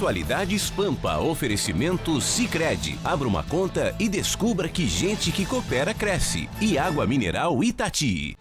Atualidades Pampa, oferecimento Sicredi. Abra uma conta e descubra que gente que coopera cresce. E água mineral Itati.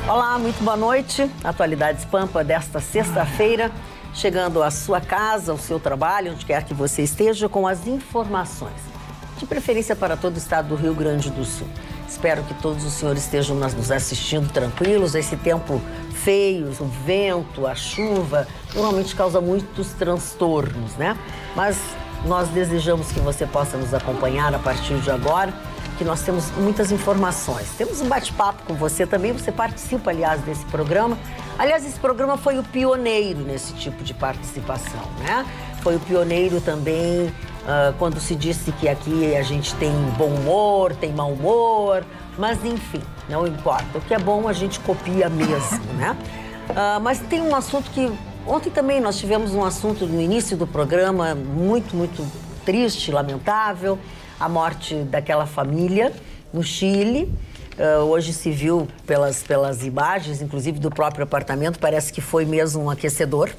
Olá, muito boa noite. Atualidades Pampa desta sexta-feira, chegando à sua casa, ao seu trabalho, onde quer que você esteja, com as informações. De preferência para todo o estado do Rio Grande do Sul. Espero que todos os senhores estejam nos assistindo tranquilos. Esse tempo feio, o vento, a chuva, normalmente causa muitos transtornos, né? Mas nós desejamos que você possa nos acompanhar a partir de agora, que nós temos muitas informações. Temos um bate-papo com você também, você participa, aliás, desse programa. Aliás, esse programa foi o pioneiro nesse tipo de participação, né? Foi o pioneiro também quando se disse que aqui a gente tem bom humor, tem mau humor, mas enfim, não importa. O que é bom a gente copia mesmo, né? Mas tem um assunto que... Ontem também nós tivemos um assunto no início do programa muito, muito triste, lamentável, a morte daquela família no Chile. Hoje se viu pelas imagens, inclusive do próprio apartamento, parece que foi mesmo um aquecedor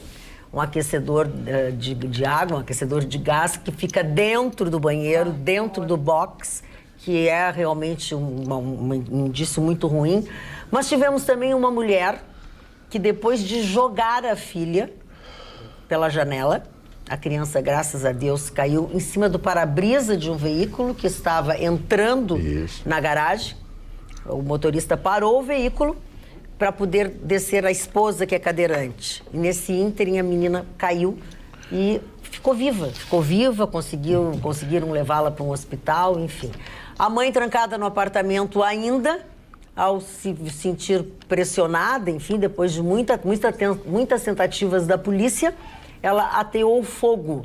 de água, um aquecedor de gás que fica dentro do banheiro, dentro do box, que é realmente um indício muito ruim. Mas tivemos também uma mulher que, depois de jogar a filha pela janela, a criança, graças a Deus, caiu em cima do para-brisa de um veículo que estava entrando na garagem. O motorista parou o veículo para poder descer a esposa, que é cadeirante. E nesse ínterim, a menina caiu e ficou viva, conseguiram levá-la para um hospital, enfim. A mãe trancada no apartamento ainda, ao se sentir pressionada, enfim, depois de muitas tentativas da polícia, ela ateou fogo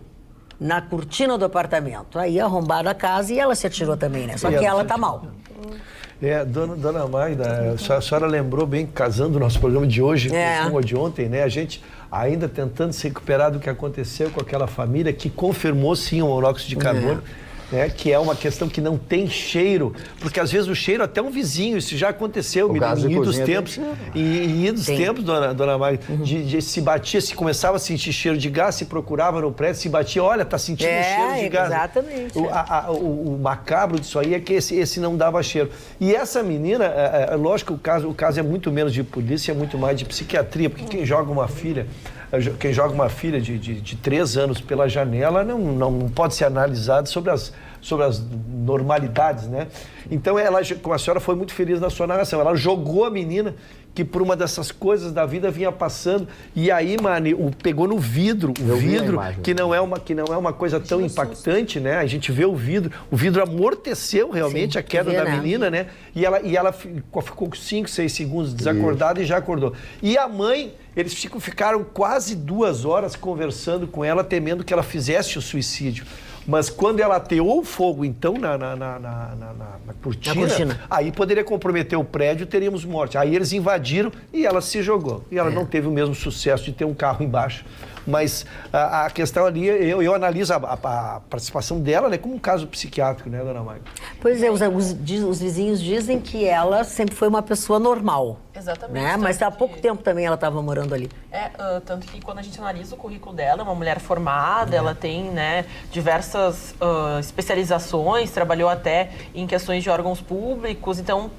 na cortina do apartamento. Aí arrombaram a casa e ela se atirou também, né? Só que ela tá mal. Dona Magda, a senhora lembrou bem, casando o nosso programa de hoje com o de ontem, né? A gente ainda tentando se recuperar do que aconteceu com aquela família que confirmou sim o monóxido de carbono. Né, que é uma questão que não tem cheiro, porque às vezes o cheiro até um vizinho, isso já aconteceu, em idos tempos, dona Magda, se batia, se começava a sentir cheiro de gás, se procurava no prédio, se batia, olha, tá sentindo cheiro de gás. Exatamente. O macabro disso aí é que esse não dava cheiro. E essa menina, lógico que o caso é muito menos de polícia, é muito mais de psiquiatria, porque quem joga uma filha de 3 anos pela janela não pode ser analisado sobre as normalidades, né? Então, como a senhora foi muito feliz na sua narração, ela jogou a menina que por uma dessas coisas da vida vinha passando, e aí, mano, pegou no vidro, que não é uma coisa tão impactante, né? A gente vê o vidro amorteceu realmente a queda da menina, né? E ela ficou 5, 6 segundos desacordada e já acordou. E a mãe, eles ficaram quase 2 horas conversando com ela, temendo que ela fizesse o suicídio. Mas quando ela ateou o fogo, então, na cortina, aí poderia comprometer o prédio e teríamos morte. Aí eles invadiram e ela se jogou. E ela não teve o mesmo sucesso de ter um carro embaixo. Mas a questão ali, eu analiso a participação dela, né, como um caso psiquiátrico, né, dona Magda? Pois é, os vizinhos dizem que ela sempre foi uma pessoa normal. Exatamente. Né? Mas há pouco tempo também ela estava morando ali. Tanto que quando a gente analisa o currículo dela, é uma mulher formada, ela tem, né, diversas especializações, trabalhou até em questões de órgãos públicos, então...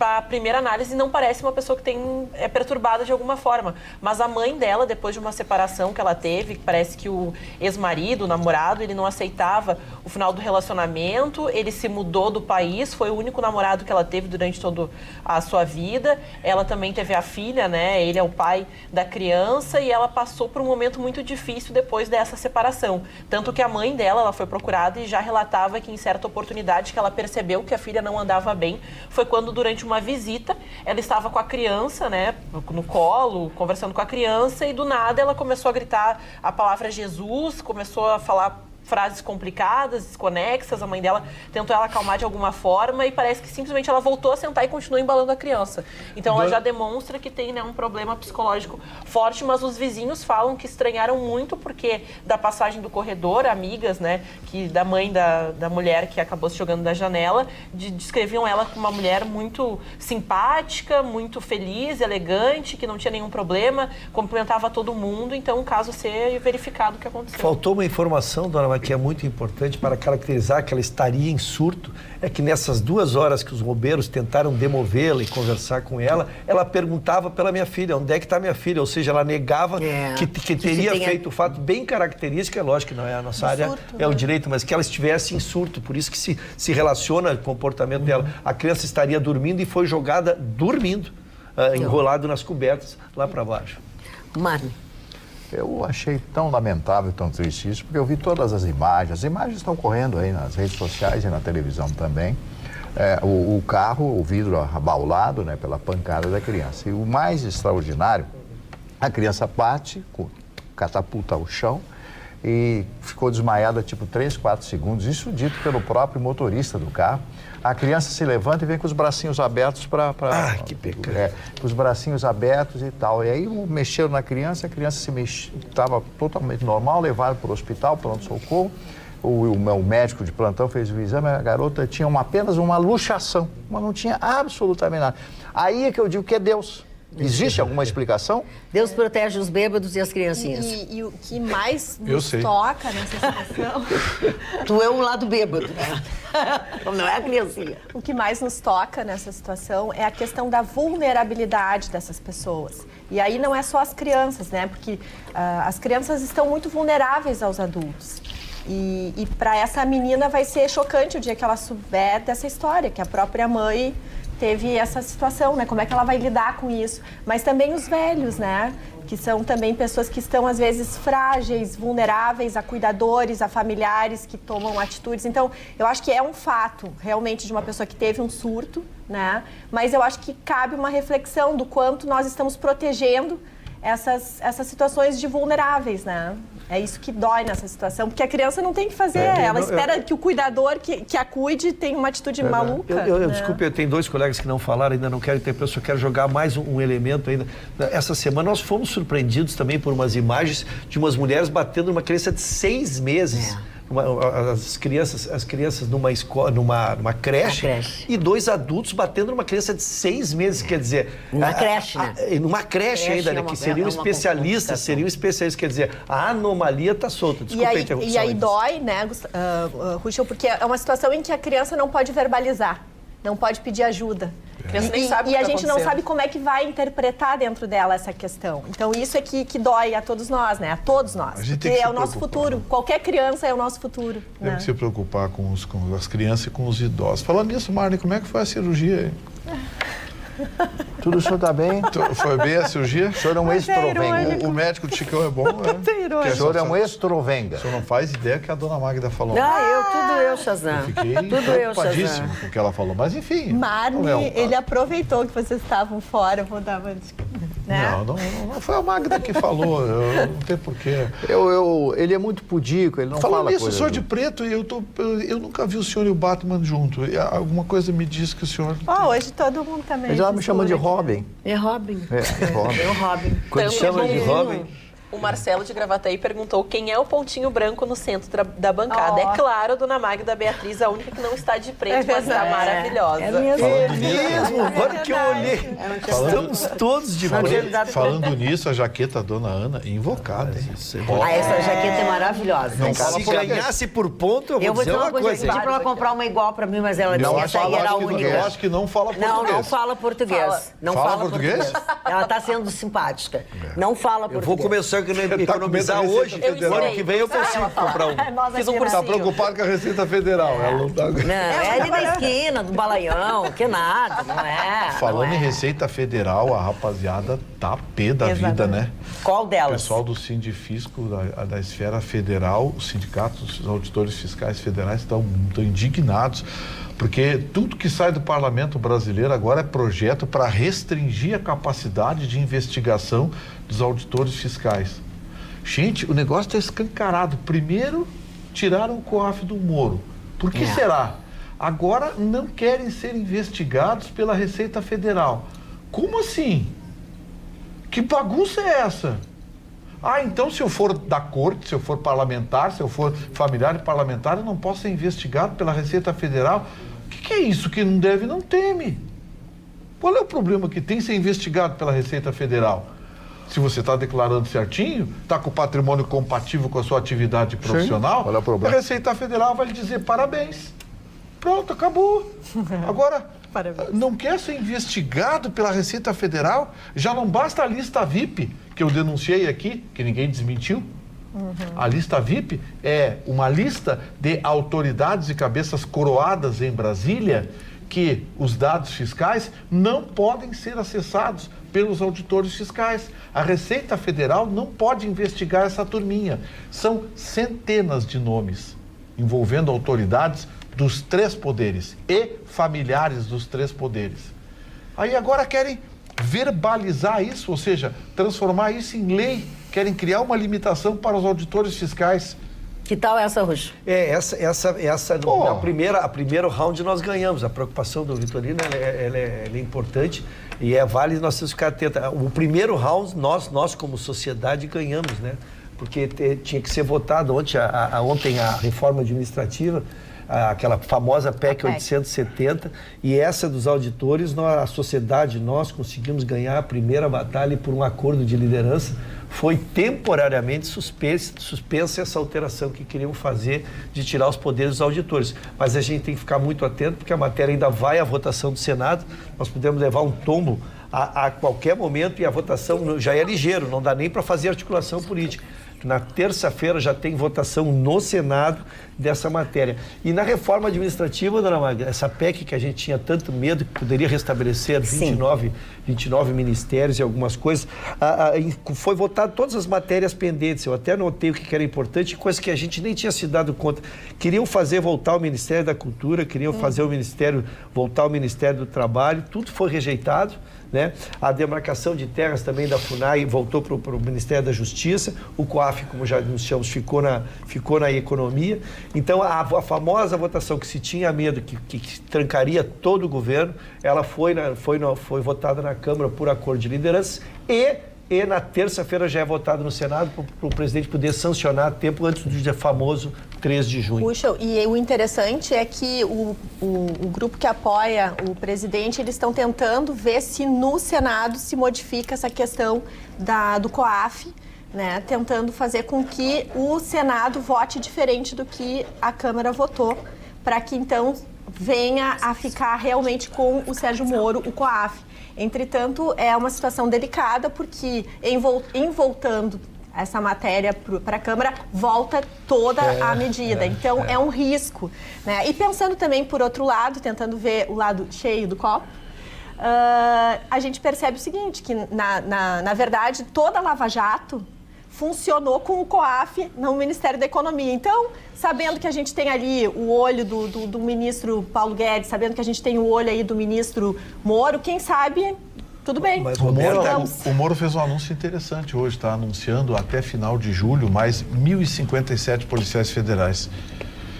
A primeira análise não parece uma pessoa que é perturbada de alguma forma, mas a mãe dela, depois de uma separação que ela teve, parece que o ex-marido, o namorado, ele não aceitava o final do relacionamento, ele se mudou do país, foi o único namorado que ela teve durante toda a sua vida. Ela também teve a filha, né? Ele é o pai da criança e ela passou por um momento muito difícil depois dessa separação. Tanto que a mãe dela, ela foi procurada e já relatava que em certa oportunidade que ela percebeu que a filha não andava bem, foi quando durante uma visita, ela estava com a criança, né, no colo, conversando com a criança, e do nada ela começou a gritar a palavra Jesus, começou a falar frases complicadas, desconexas, a mãe dela tentou ela acalmar de alguma forma e parece que simplesmente ela voltou a sentar e continuou embalando a criança. Então ela já demonstra que tem, né, um problema psicológico forte, mas os vizinhos falam que estranharam muito porque da passagem do corredor, amigas, né, que da mãe da mulher que acabou se jogando da janela, descreviam ela como uma mulher muito simpática, muito feliz, elegante, que não tinha nenhum problema, cumprimentava todo mundo, então o caso ser verificado o que aconteceu. Faltou uma informação, dona Maria, que é muito importante para caracterizar que ela estaria em surto, é que nessas 2 horas que os bombeiros tentaram demovê-la e conversar com ela, ela perguntava pela minha filha, onde é que está minha filha? Ou seja, ela negava que teria feito o fato bem característico, é lógico que não é a nossa área, surto, é o direito, mas que ela estivesse em surto, por isso que se relaciona o comportamento dela. A criança estaria dormindo e foi jogada dormindo, enrolado nas cobertas, lá para baixo. Marne. Eu achei tão lamentável, tão triste isso, porque eu vi todas as imagens estão correndo aí nas redes sociais e na televisão também. O carro, o vidro abaulado, né, pela pancada da criança. E o mais extraordinário, a criança bate, catapulta ao chão e ficou desmaiada tipo 3, 4 segundos. Isso dito pelo próprio motorista do carro. A criança se levanta e vem com os bracinhos abertos para... que pecado. Com os bracinhos abertos e tal. E aí mexeram na criança, a criança estava totalmente normal, levaram para o hospital, pronto-socorro. O médico de plantão fez o exame, a garota tinha apenas uma luxação, mas não tinha absolutamente nada. Aí é que eu digo que é Deus. Existe alguma explicação? Deus protege os bêbados e as criancinhas. E o que mais nos toca nessa situação... Tu é um lado bêbado, né? Não é a criancinha. O que mais nos toca nessa situação é a questão da vulnerabilidade dessas pessoas. E aí não é só as crianças, né? Porque as crianças estão muito vulneráveis aos adultos. E para essa menina vai ser chocante o dia que ela souber dessa história, que a própria mãe teve essa situação, né? Como é que ela vai lidar com isso? Mas também os velhos, né? Que são também pessoas que estão, às vezes, frágeis, vulneráveis a cuidadores, a familiares que tomam atitudes. Então, eu acho que é um fato, realmente, de uma pessoa que teve um surto, né? Mas eu acho que cabe uma reflexão do quanto nós estamos protegendo essas situações de vulneráveis, né? É isso que dói nessa situação, porque a criança não tem o que fazer, ela espera que o cuidador que a cuide tenha uma atitude maluca. Desculpe, eu tenho 2 colegas que não falaram, ainda não quero interromper, eu só quero jogar mais um elemento ainda. Essa semana nós fomos surpreendidos também por umas imagens de umas mulheres batendo numa criança de 6 meses. As crianças numa creche e 2 adultos batendo numa criança de 6 meses, quer dizer... Numa creche, né? Numa creche ainda, né? Que seriam especialistas, quer dizer, a anomalia está solta. Desculpa a interrupção. E aí dói, né, Ruschel, porque é uma situação em que a criança não pode verbalizar, não pode pedir ajuda. E a gente não sabe como é que vai interpretar dentro dela essa questão. Então, isso é que dói a todos nós, né? A todos nós. Porque é o nosso futuro. Qualquer criança é o nosso futuro. Tem que se preocupar com as crianças e com os idosos. Falando nisso, Marne, como é que foi a cirurgia aí? Tudo o senhor está bem? Foi bem a cirurgia? O senhor é um estrovenga. O médico do Chicão é bom, né? O senhor é um estrovenga. O senhor não faz ideia que a dona Magda falou. Tudo eu, Shazam. Eu fiquei preocupadíssimo com o que ela falou, mas enfim. Marne, ele aproveitou que vocês estavam fora, eu vou dar uma... Né? Não foi a Magda que falou, eu não tem porquê. Ele é muito pudico, ele não fala fala nisso, o senhor de preto, eu nunca vi o senhor e o Batman junto. Alguma coisa me diz que o senhor... Hoje todo mundo também. Mas ela me chama de Robin. É Robin. É o Robin. Quando chama de Robin... O Marcelo de Gravataí perguntou quem é o pontinho branco no centro da bancada. É claro, dona Magda Beatriz, a única que não está de preto, mas está maravilhosa. Agora que eu olhei. Estamos todos de preto. Falando nisso, a jaqueta da dona Ana, invocada. Essa jaqueta é maravilhosa. Se ganhasse por ponto, eu vou dizer uma coisa. Eu pedi para ela comprar uma igual para mim, mas ela disse que essa aí era a única. Eu acho que não fala português. Não fala português. Não fala português? Ela está sendo simpática. Não fala português. Eu vou começar a economizar hoje. O ano que vem eu consigo comprar um. Fiz um cursinho. Está preocupado com a Receita Federal. Ela não tá... é ali na esquina, do Balaião, que nada, não é. Falando em Receita Federal, a rapaziada tá pé da vida, né? Qual delas? O pessoal do Sindifisco, da esfera federal, os sindicatos, os auditores fiscais federais estão indignados, porque tudo que sai do parlamento brasileiro agora é projeto para restringir a capacidade de investigação dos auditores fiscais. Gente, o negócio está escancarado. Primeiro, tiraram o COAF do Moro. Por que será? Agora não querem ser investigados pela Receita Federal. Como assim? Que bagunça é essa? Ah, então se eu for da corte, se eu for parlamentar, se eu for familiar de parlamentar, eu não posso ser investigado pela Receita Federal? O que é isso? Que não deve, não teme. Qual é o problema que tem ser investigado pela Receita Federal? Se você está declarando certinho, está com o patrimônio compatível com a sua atividade profissional, qual é o problema? a Receita Federal vai lhe dizer parabéns. Pronto, acabou. Agora, não quer ser investigado pela Receita Federal? Já não basta a lista VIP, que eu denunciei aqui, que ninguém desmentiu. A lista VIP é uma lista de autoridades e cabeças coroadas em Brasília que os dados fiscais não podem ser acessados pelos auditores fiscais. A Receita Federal não pode investigar essa turminha. São centenas de nomes envolvendo autoridades dos 3 poderes e familiares dos 3 poderes. Aí agora querem verbalizar isso, ou seja, transformar isso em lei, querem criar uma limitação para os auditores fiscais. Que tal essa, Ruxo? A primeiro round nós ganhamos. A preocupação do Vitorino ela é importante e vale nós temos que ficar atentos. O primeiro round nós como sociedade ganhamos, né? Porque tinha que ser votado ontem a reforma administrativa, aquela famosa PEC 870, e essa dos auditores, a sociedade, nós conseguimos ganhar a primeira batalha por um acordo de liderança. Foi temporariamente suspensa essa alteração que queriam fazer de tirar os poderes dos auditores. Mas a gente tem que ficar muito atento, porque a matéria ainda vai à votação do Senado, nós podemos levar um tombo a qualquer momento e a votação já é ligeiro, não dá nem para fazer articulação política. Na terça-feira já tem votação no Senado dessa matéria. E na reforma administrativa, dona Magda, essa PEC que a gente tinha tanto medo que poderia restabelecer 29 ministérios e algumas coisas, foi votado todas as matérias pendentes. Eu até notei o que era importante, coisa que a gente nem tinha se dado conta. Queriam voltar o Ministério da Cultura, queriam fazer voltar o Ministério do Trabalho, tudo foi rejeitado. Né? A demarcação de terras também da FUNAI voltou para o Ministério da Justiça, o COAF, como já anunciamos, ficou na economia. Então, a famosa votação que se tinha medo que trancaria todo o governo, ela foi votada na Câmara por acordo de liderança e na terça-feira já é votado no Senado para o presidente poder sancionar a tempo antes do dia famoso 3 de junho. Puxa, e o interessante é que o grupo que apoia o presidente, eles estão tentando ver se no Senado se modifica essa questão do COAF, né? Tentando fazer com que o Senado vote diferente do que a Câmara votou, para que então venha a ficar realmente com o Sérgio Moro, o COAF. Entretanto, é uma situação delicada, porque em voltando essa matéria para a Câmara, volta toda a medida. Então, é um risco. Né? E pensando também, por outro lado, tentando ver o lado cheio do copo, a gente percebe o seguinte, que, na verdade, toda a Lava Jato funcionou com o COAF no Ministério da Economia. Então, sabendo que a gente tem ali o olho do ministro Paulo Guedes, sabendo que a gente tem o olho aí do ministro Moro, quem sabe, tudo bem. Mas o Moro fez um anúncio interessante hoje, está anunciando até final de julho mais 1.057 policiais federais,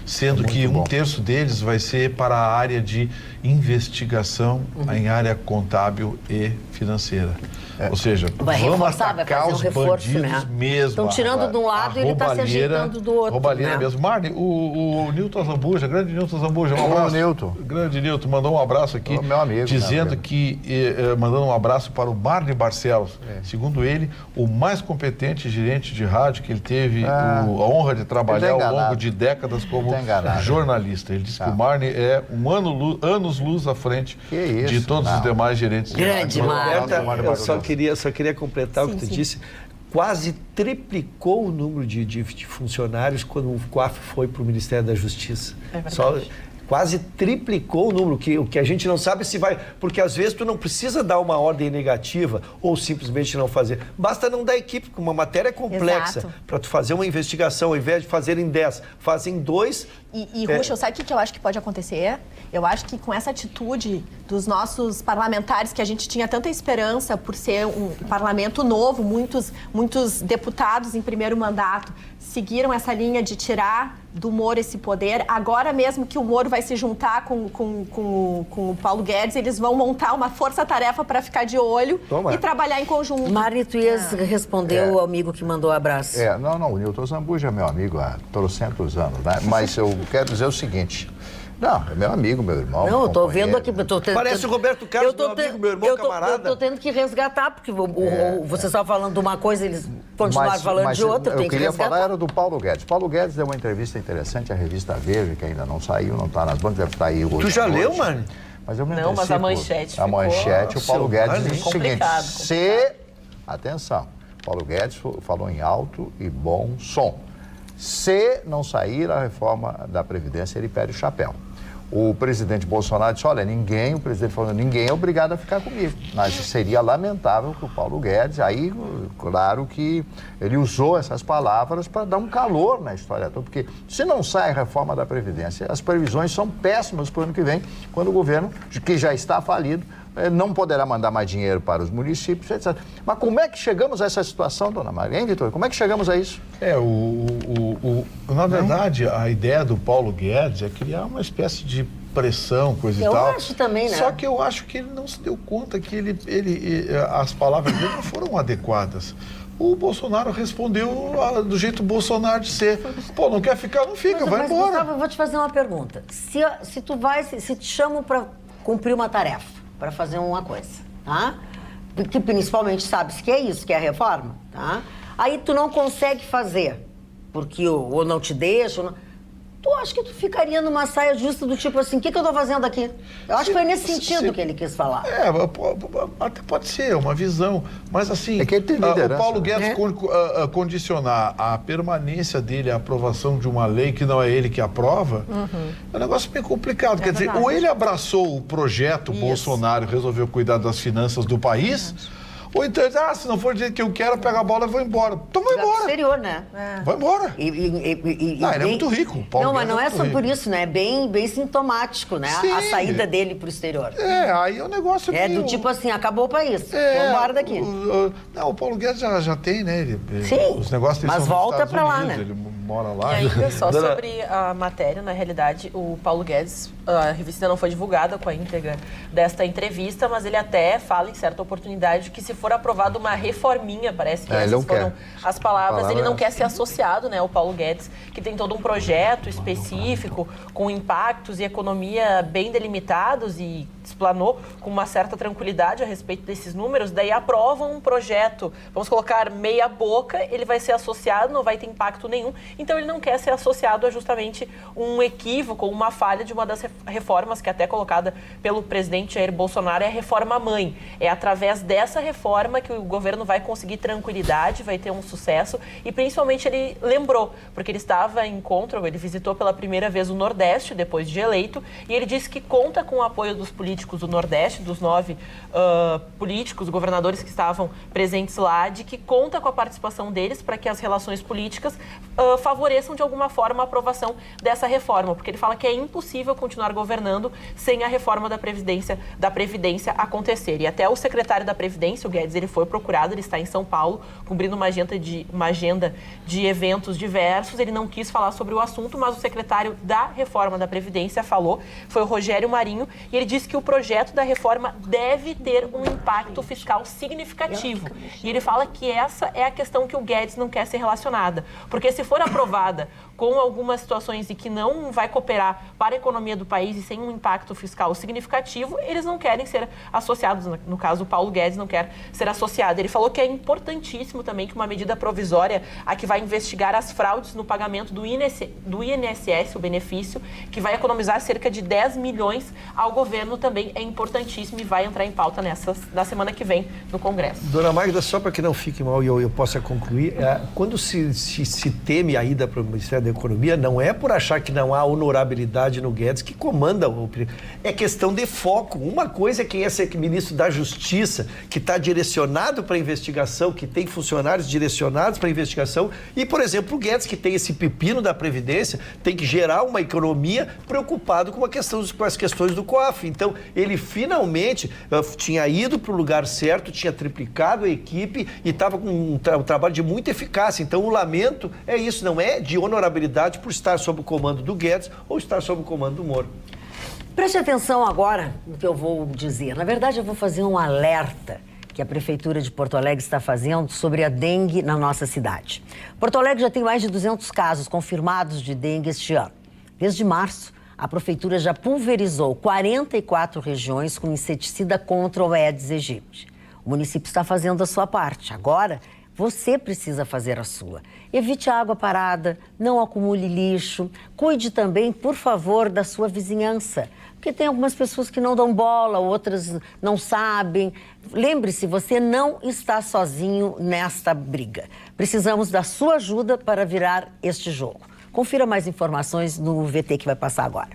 sendo que um terço deles vai ser para a área de investigação em área contábil e financeira. Ou seja, vamos atacar os bandidos, né? Mesmo. Estão tirando de um lado e ele está se ajeitando do outro. Roubalheira, né? Mesmo. Marne, o Nilton Zambuja, grande Nilton Zambuja, um abraço. Nilton. Grande Nilton, mandou um abraço aqui, meu amigo, dizendo que, mandando um abraço para o Marne Barcelos, segundo ele, o mais competente gerente de rádio que ele teve a honra de trabalhar ao longo de décadas como jornalista. Ele disse que o Marne é anos-luz à frente de todos os demais gerentes de rádio. Grande Marne. Eu só queria completar o que tu disse. Quase triplicou o número de funcionários quando o COAF foi para o Ministério da Justiça. Quase triplicou o número, o que a gente não sabe se vai... Porque às vezes tu não precisa dar uma ordem negativa ou simplesmente não fazer. Basta não dar equipe, com uma matéria complexa, para tu fazer uma investigação, ao invés de fazerem 10, fazem 2... Ruxa, sabe o que eu acho que pode acontecer? Eu acho que com essa atitude dos nossos parlamentares, que a gente tinha tanta esperança por ser um parlamento novo, muitos deputados em primeiro mandato seguiram essa linha de tirar do Moro esse poder. Agora mesmo que o Moro vai se juntar com o Paulo Guedes, eles vão montar uma força-tarefa para ficar de olho e trabalhar em conjunto. Mari, tu ias responder o amigo que mandou o abraço. Não, o Newton Zambuja é meu amigo há trocentos anos, né? Mas eu quero dizer o seguinte... Não, é meu amigo, meu irmão. Não, eu tô vendo aqui... Parece o Roberto Carlos, meu amigo, meu irmão, camarada. Eu tô tendo que resgatar, porque você estava falando de uma coisa, eles continuaram falando de outra, eu queria falar era do Paulo Guedes. Paulo Guedes deu uma entrevista interessante à revista Veja, que ainda não saiu, não está nas bancas, deve estar aí hoje. Tu já leu, mano? Mas eu me Não, mas a manchete A manchete, o Paulo Guedes diz o seguinte, atenção, Paulo Guedes falou em alto e bom som. Se não sair a reforma da Previdência, ele pede o chapéu. O presidente Bolsonaro disse, olha, o presidente falou, ninguém é obrigado a ficar comigo. Mas seria lamentável que o Paulo Guedes, aí, claro que ele usou essas palavras para dar um calor na história toda, porque se não sai a reforma da Previdência, as previsões são péssimas para o ano que vem, quando o governo, que já está falido, não poderá mandar mais dinheiro para os municípios, etc. Mas como é que chegamos a essa situação, dona Maria? Hein, Vitor? Como é que chegamos a isso? Na verdade, a ideia do Paulo Guedes é criar uma espécie de pressão, coisa e tal. Eu acho também, né? Só que eu acho que ele não se deu conta que as palavras dele não foram adequadas. O Bolsonaro respondeu do jeito Bolsonaro de ser. Pô, não quer ficar, não fica, vai embora. Gustavo, eu vou te fazer uma pergunta. Se te chamam para cumprir uma tarefa, para fazer uma coisa, tá? Que principalmente sabes que é isso, que é a reforma, tá? Aí tu não consegue fazer, porque ou não te deixa, ou não... Tu acha que tu ficaria numa saia justa do tipo assim, o que eu tô fazendo aqui? Eu acho que foi nesse sentido que ele quis falar. Até pode ser, uma visão, mas assim, é que ele tem liderança, o Paulo Guedes condicionar a permanência dele à aprovação de uma lei que não é ele que aprova, é um negócio bem complicado. Quer dizer, ou ele abraçou o projeto Bolsonaro e resolveu cuidar das finanças do país, ou então, se não for do jeito que eu quero, pega a bola e vou embora. Então vai embora. Exterior, né? Vai embora. Ele é muito rico. Não, mas não é só por isso, né? É bem sintomático, né? Sim. A saída dele pro exterior. Aí é um negócio É do tipo assim, acabou o país. Vamos embora daqui. O Paulo Guedes já tem, né? Sim, os negócios dele mas são volta nos pra Estados lá, Unidos, né? Ele mora lá. E ainda só sobre a matéria, na realidade, o Paulo Guedes, a revista não foi divulgada com a íntegra desta entrevista, mas ele até fala em certa oportunidade que se for aprovada uma reforminha, parece que essas foram as palavras, ele não quer ser associado, né, ao Paulo Guedes, que tem todo um projeto específico, com impactos e economia bem delimitados e explanou com uma certa tranquilidade a respeito desses números, daí aprovam um projeto, vamos colocar meia boca, ele vai ser associado, não vai ter impacto nenhum, então ele não quer ser associado a justamente um equívoco, uma falha de uma das reformas que é até colocada pelo presidente Jair Bolsonaro, é a reforma mãe. É através dessa reforma que o governo vai conseguir tranquilidade, vai ter um sucesso e principalmente ele lembrou, porque ele estava em encontro, ele visitou pela primeira vez o Nordeste depois de eleito e ele disse que conta com o apoio dos políticos do Nordeste, dos 9 políticos, governadores que estavam presentes lá, de que conta com a participação deles para que as relações políticas favoreçam de alguma forma a aprovação dessa reforma, porque ele fala que é impossível continuar governando sem a reforma da Previdência acontecer. E até o secretário da Previdência, o Guedes, ele foi procurado, ele está em São Paulo, cumprindo uma agenda de eventos diversos, ele não quis falar sobre o assunto, mas o secretário da reforma da Previdência falou, foi o Rogério Marinho, e ele disse que o projeto da reforma deve ter um impacto fiscal significativo. E ele fala que essa é a questão que o Guedes não quer ser relacionada, porque se for aprovada com algumas situações e que não vai cooperar para a economia do país e sem um impacto fiscal significativo, eles não querem ser associados. No caso, o Paulo Guedes não quer ser associado. Ele falou que é importantíssimo também que uma medida provisória, a que vai investigar as fraudes no pagamento do INSS, o benefício, que vai economizar cerca de 10 milhões ao governo, também é importantíssimo e vai entrar em pauta na semana que vem no Congresso. Dona Magda, só para que não fique mal e eu possa concluir, quando se teme a ida para o Ministério da Economia, não é por achar que não há honorabilidade no Guedes que comanda é questão de foco. Uma coisa é quem é ser ministro da Justiça, que está direcionado para a investigação, que tem funcionários direcionados para a investigação, e, por exemplo, o Guedes, que tem esse pepino da Previdência, tem que gerar uma economia preocupado com as questões do COAF. Então, ele finalmente tinha ido para o lugar certo, tinha triplicado a equipe e estava com um trabalho de muita eficácia. Então, o lamento é isso, não é de honorabilidade por estar sob o comando do Guedes ou estar sob o comando do Moro. Preste atenção agora no que eu vou dizer. Na verdade, eu vou fazer um alerta que a Prefeitura de Porto Alegre está fazendo sobre a dengue na nossa cidade. Porto Alegre já tem mais de 200 casos confirmados de dengue este ano. Desde março, a Prefeitura já pulverizou 44 regiões com inseticida contra o Aedes aegypti. O município está fazendo a sua parte. Agora, você precisa fazer a sua. Evite a água parada, não acumule lixo. Cuide também, por favor, da sua vizinhança. Porque tem algumas pessoas que não dão bola, outras não sabem. Lembre-se, você não está sozinho nesta briga. Precisamos da sua ajuda para virar este jogo. Confira mais informações no VT que vai passar agora.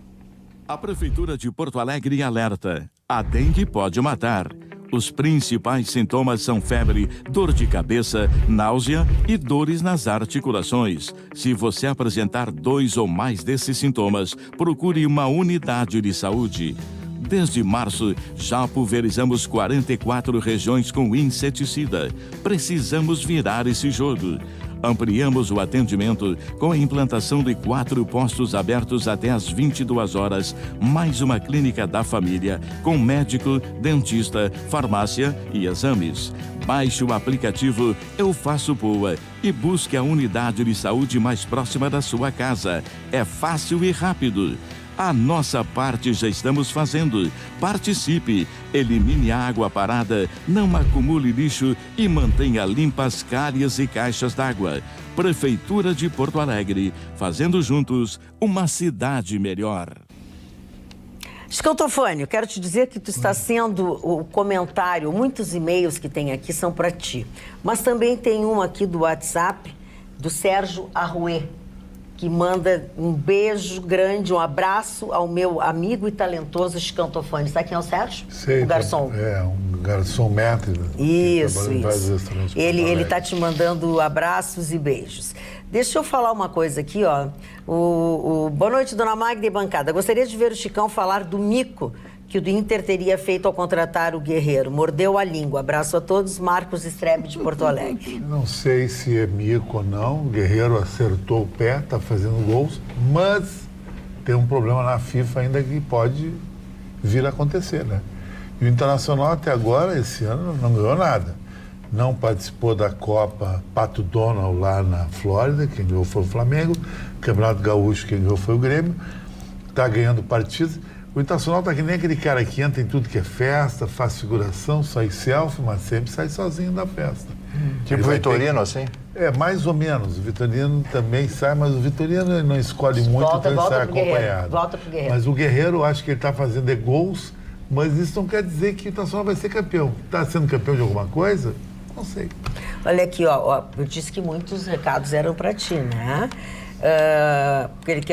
A Prefeitura de Porto Alegre alerta: a dengue pode matar. Os principais sintomas são febre, dor de cabeça, náusea e dores nas articulações. Se você apresentar 2 ou mais desses sintomas, procure uma unidade de saúde. Desde março, já pulverizamos 44 regiões com inseticida. Precisamos virar esse jogo. Ampliamos o atendimento com a implantação de 4 postos abertos até às 22 horas, mais uma clínica da família, com médico, dentista, farmácia e exames. Baixe o aplicativo Eu Faço Poa e busque a unidade de saúde mais próxima da sua casa. É fácil e rápido. A nossa parte já estamos fazendo. Participe, elimine a água parada, não acumule lixo e mantenha limpas calhas e caixas d'água. Prefeitura de Porto Alegre, fazendo juntos uma cidade melhor. Escantofânio, quero te dizer que tu está sendo o comentário, muitos e-mails que tem aqui são para ti. Mas também tem um aqui do WhatsApp, do Sérgio Arruê, que manda um beijo grande, um abraço ao meu amigo e talentoso Escantofânio. Sabe quem é o Sérgio? Sei, o garçom. Um garçom maître. Isso. Ele está te mandando abraços e beijos. Deixa eu falar uma coisa aqui, ó. Boa noite, dona Magda e bancada. Gostaria de ver o Chicão falar do mico que o Inter teria feito ao contratar o Guerreiro. Mordeu a língua. Abraço a todos. Marcos Strebe, de Porto Alegre. Não sei se é mico ou não. O Guerreiro acertou o pé, está fazendo gols, mas tem um problema na FIFA ainda que pode vir a acontecer, né? E o Internacional até agora, esse ano, não ganhou nada. Não participou da Copa Pato Donald lá na Flórida, quem ganhou foi o Flamengo. Campeonato Gaúcho, quem ganhou foi o Grêmio. Está ganhando partidas. O Internacional está que nem aquele cara que entra em tudo que é festa, faz figuração, sai selfie, mas sempre sai sozinho da festa. Tipo o Vitorino, assim? É, mais ou menos. O Vitorino também sai, mas o Vitorino não escolhe muito, então ele sai acompanhado. Volta pro Guerreiro. Mas o Guerreiro, acho que ele está fazendo gols, mas isso não quer dizer que o Internacional vai ser campeão. Está sendo campeão de alguma coisa? Não sei. Olha aqui, ó, eu disse que muitos recados eram para ti, né?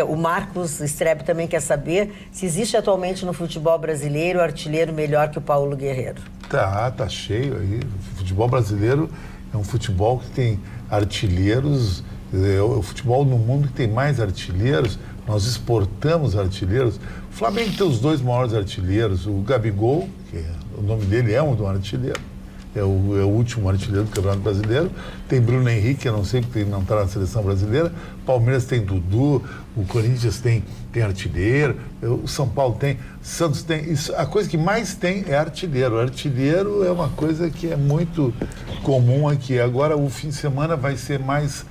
O Marcos Strebe também quer saber se existe atualmente no futebol brasileiro artilheiro melhor que o Paulo Guerreiro. Tá cheio aí. O futebol brasileiro é um futebol que tem artilheiros, é o futebol no mundo que tem mais artilheiros. Nós exportamos artilheiros. O Flamengo tem os 2 maiores artilheiros. O Gabigol, o nome dele é um artilheiro. É o último artilheiro do Campeonato Brasileiro. Tem Bruno Henrique, eu não sei porque não está na seleção brasileira. Palmeiras tem Dudu, o Corinthians tem artilheiro, o São Paulo tem, Santos tem. Isso, a coisa que mais tem é artilheiro. Artilheiro é uma coisa que é muito comum aqui. Agora o fim de semana vai ser mais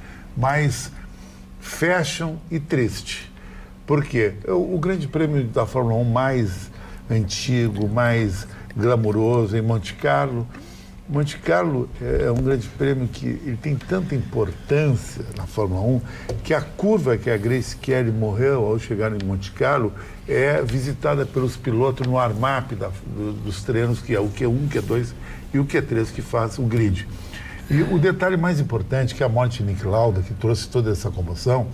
fashion e triste. Por quê? O Grande Prêmio da Fórmula 1 mais antigo, mais glamouroso em Monte Carlo. Monte Carlo é um grande prêmio que ele tem tanta importância na Fórmula 1 que a curva que a Grace Kelly morreu ao chegar em Monte Carlo é visitada pelos pilotos no warm-up dos treinos, que é o Q1, Q2 e o Q3 que faz o grid. E o detalhe mais importante, que a morte de Nick Lauda, que trouxe toda essa comoção,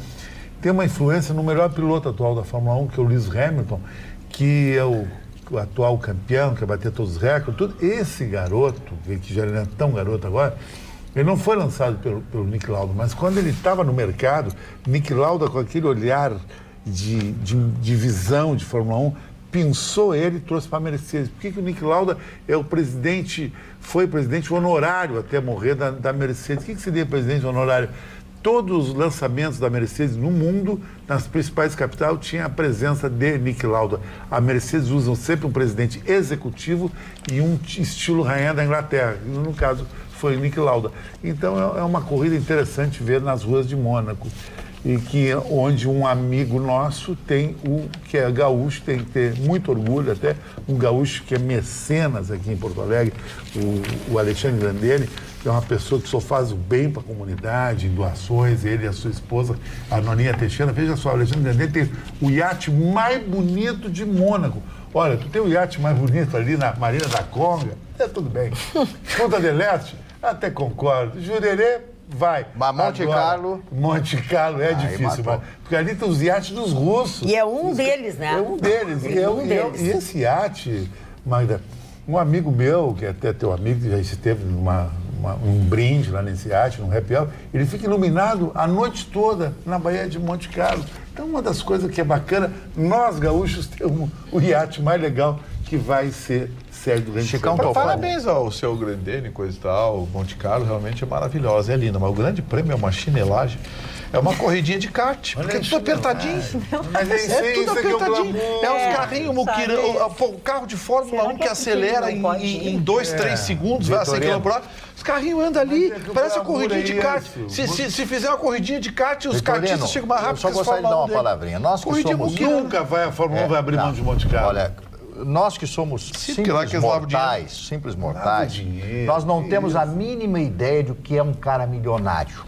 tem uma influência no melhor piloto atual da Fórmula 1, que é o Lewis Hamilton, que é o atual campeão, que vai bater todos os recordes, tudo. Esse garoto, que já não é tão garoto agora, ele não foi lançado pelo Nick Lauda, mas quando ele estava no mercado, Nick Lauda, com aquele olhar de visão de Fórmula 1, pensou ele e trouxe para a Mercedes. Por que o Nick Lauda foi presidente honorário até morrer da Mercedes? O que seria presidente honorário? todos os lançamentos da Mercedes no mundo, nas principais capitais, tinha a presença de Niki Lauda. A Mercedes usa sempre um presidente executivo e um estilo rainha da Inglaterra. No caso, foi Niki Lauda. Então, é uma corrida interessante ver nas ruas de Mônaco. E onde um amigo nosso que é gaúcho, tem que ter muito orgulho, até um gaúcho que é mecenas aqui em Porto Alegre, o Alexandre Grandelli, que é uma pessoa que só faz o bem para a comunidade, em doações, ele e a sua esposa, a Noninha Teixeira. Veja só, o Alexandre Grandelli tem o iate mais bonito de Mônaco. Olha, tu tem o iate mais bonito ali na Marina da Conga, tudo bem. Punta del Este, até concordo. Jurerê, vai. Mas Monte Carlo... Monte Carlo é difícil, porque ali tem os iates dos russos. E é um deles, né? É um deles. E esse iate, Magda, um amigo meu, que é até teu amigo, que já esteve um brinde lá nesse iate, num happy hour, ele fica iluminado a noite toda na Baía de Monte Carlo. Então, uma das coisas que é bacana, nós gaúchos temos o iate mais legal que vai ser Sérgio do Grande Chicão, parabéns ao seu Grandelli e coisa e tal. Monte Carlo realmente é maravilhosa, é linda, mas o grande prêmio é uma chinelagem. É uma corridinha de kart, porque é tudo apertadinho. Mas é tudo apertadinho. É uns carrinhos, o carro de Fórmula 1 que acelera em 2, 3 segundos, vai a 100 km por hora. Os carrinhos andam ali, parece uma corridinha de kart. Se fizer uma corridinha de kart, os kartistas chegam mais rápido. Eu só gostaria de dar uma palavrinha. Nós que somos... Nunca a Fórmula 1 vai abrir mão de Monte Carlo. Olha, nós que somos simples mortais, nós não temos a mínima ideia do que é um cara milionário,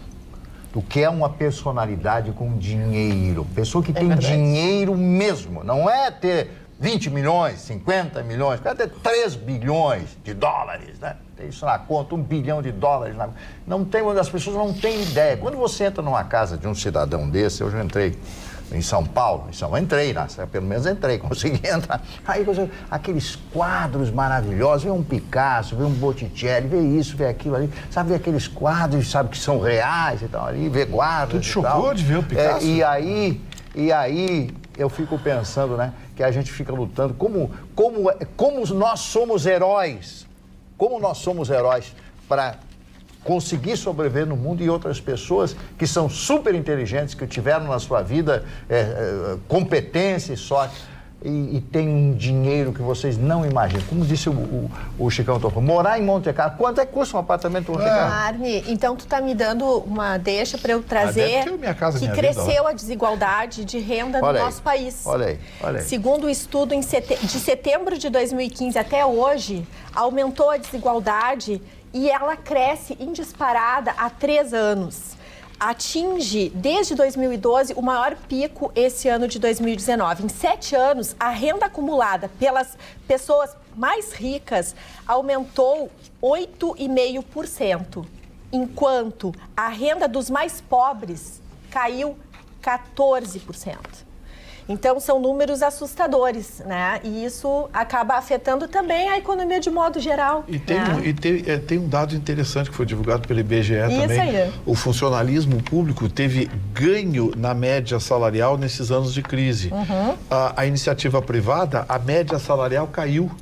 do que é uma personalidade com dinheiro, pessoa que tem dinheiro mesmo, não é ter 20 milhões, 50 milhões, vai ter 3 bilhões de dólares, né? Tem isso na conta, 1 bilhão de dólares na conta. Não tem, as pessoas não têm ideia. Quando você entra numa casa de um cidadão desse, eu já entrei em São Paulo, pelo menos entrei, consegui entrar. Aí aqueles quadros maravilhosos, vê um Picasso, vê um Botticelli, vê isso, vê aquilo ali, sabe, vê aqueles quadros, sabe, que são reais e tal, ali, vê quadros. Tu te chocou de ver o Picasso? E aí eu fico pensando, né, que a gente fica lutando, como nós somos heróis, para conseguir sobreviver no mundo, e outras pessoas que são super inteligentes, que tiveram na sua vida competência e sorte, e tem um dinheiro que vocês não imaginam. Como disse o Chicão Toffoli, morar em Monte Carlo, quanto é que custa um apartamento em Monte Carlo? Arne, então tu tá me dando uma deixa para eu trazer que cresceu a desigualdade de renda no nosso país. Olha aí. Segundo o estudo de setembro de 2015 até hoje, aumentou a desigualdade e ela cresce em disparada há 3 anos. Atinge, desde 2012, o maior pico esse ano de 2019. Em 7 anos, a renda acumulada pelas pessoas mais ricas aumentou 8,5%, enquanto a renda dos mais pobres caiu 14%. Então, são números assustadores, né? E isso acaba afetando também a economia de modo geral. E tem um dado interessante que foi divulgado pelo IBGE também. Isso aí. O funcionalismo público teve ganho na média salarial nesses anos de crise. A iniciativa privada, a média salarial caiu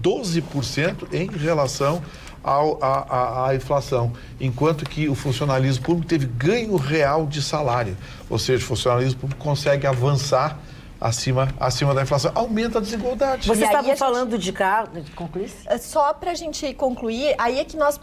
12% em relação à inflação, enquanto que o funcionalismo público teve ganho real de salário, ou seja, o funcionalismo público consegue avançar acima da inflação, aumenta a desigualdade. Você estava falando de carro, concluir? Só para a gente concluir, aí é que nós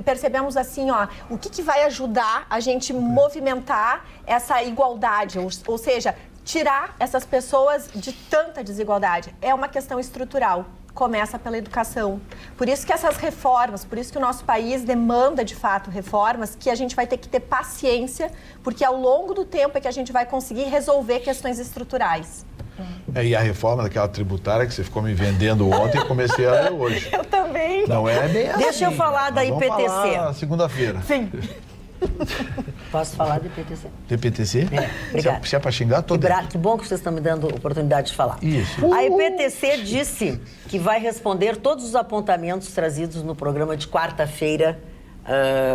percebemos assim, o que vai ajudar a gente movimentar essa igualdade, ou seja, tirar essas pessoas de tanta desigualdade. É uma questão estrutural. Começa pela educação. Por isso que essas reformas, por isso que o nosso país demanda, de fato, reformas, que a gente vai ter que ter paciência, porque ao longo do tempo é que a gente vai conseguir resolver questões estruturais. E a reforma daquela tributária que você ficou me vendendo ontem, eu comecei a ler hoje. Eu também. Não é bem assim. Deixa eu falar da IPTC. Vamos falar segunda-feira. Sim. Posso falar do IPTC? Do IPTC? Obrigada. Se é para xingar, tô dentro. Que bom que vocês estão me dando oportunidade de falar. Isso. A IPTC disse que vai responder todos os apontamentos trazidos no programa de quarta-feira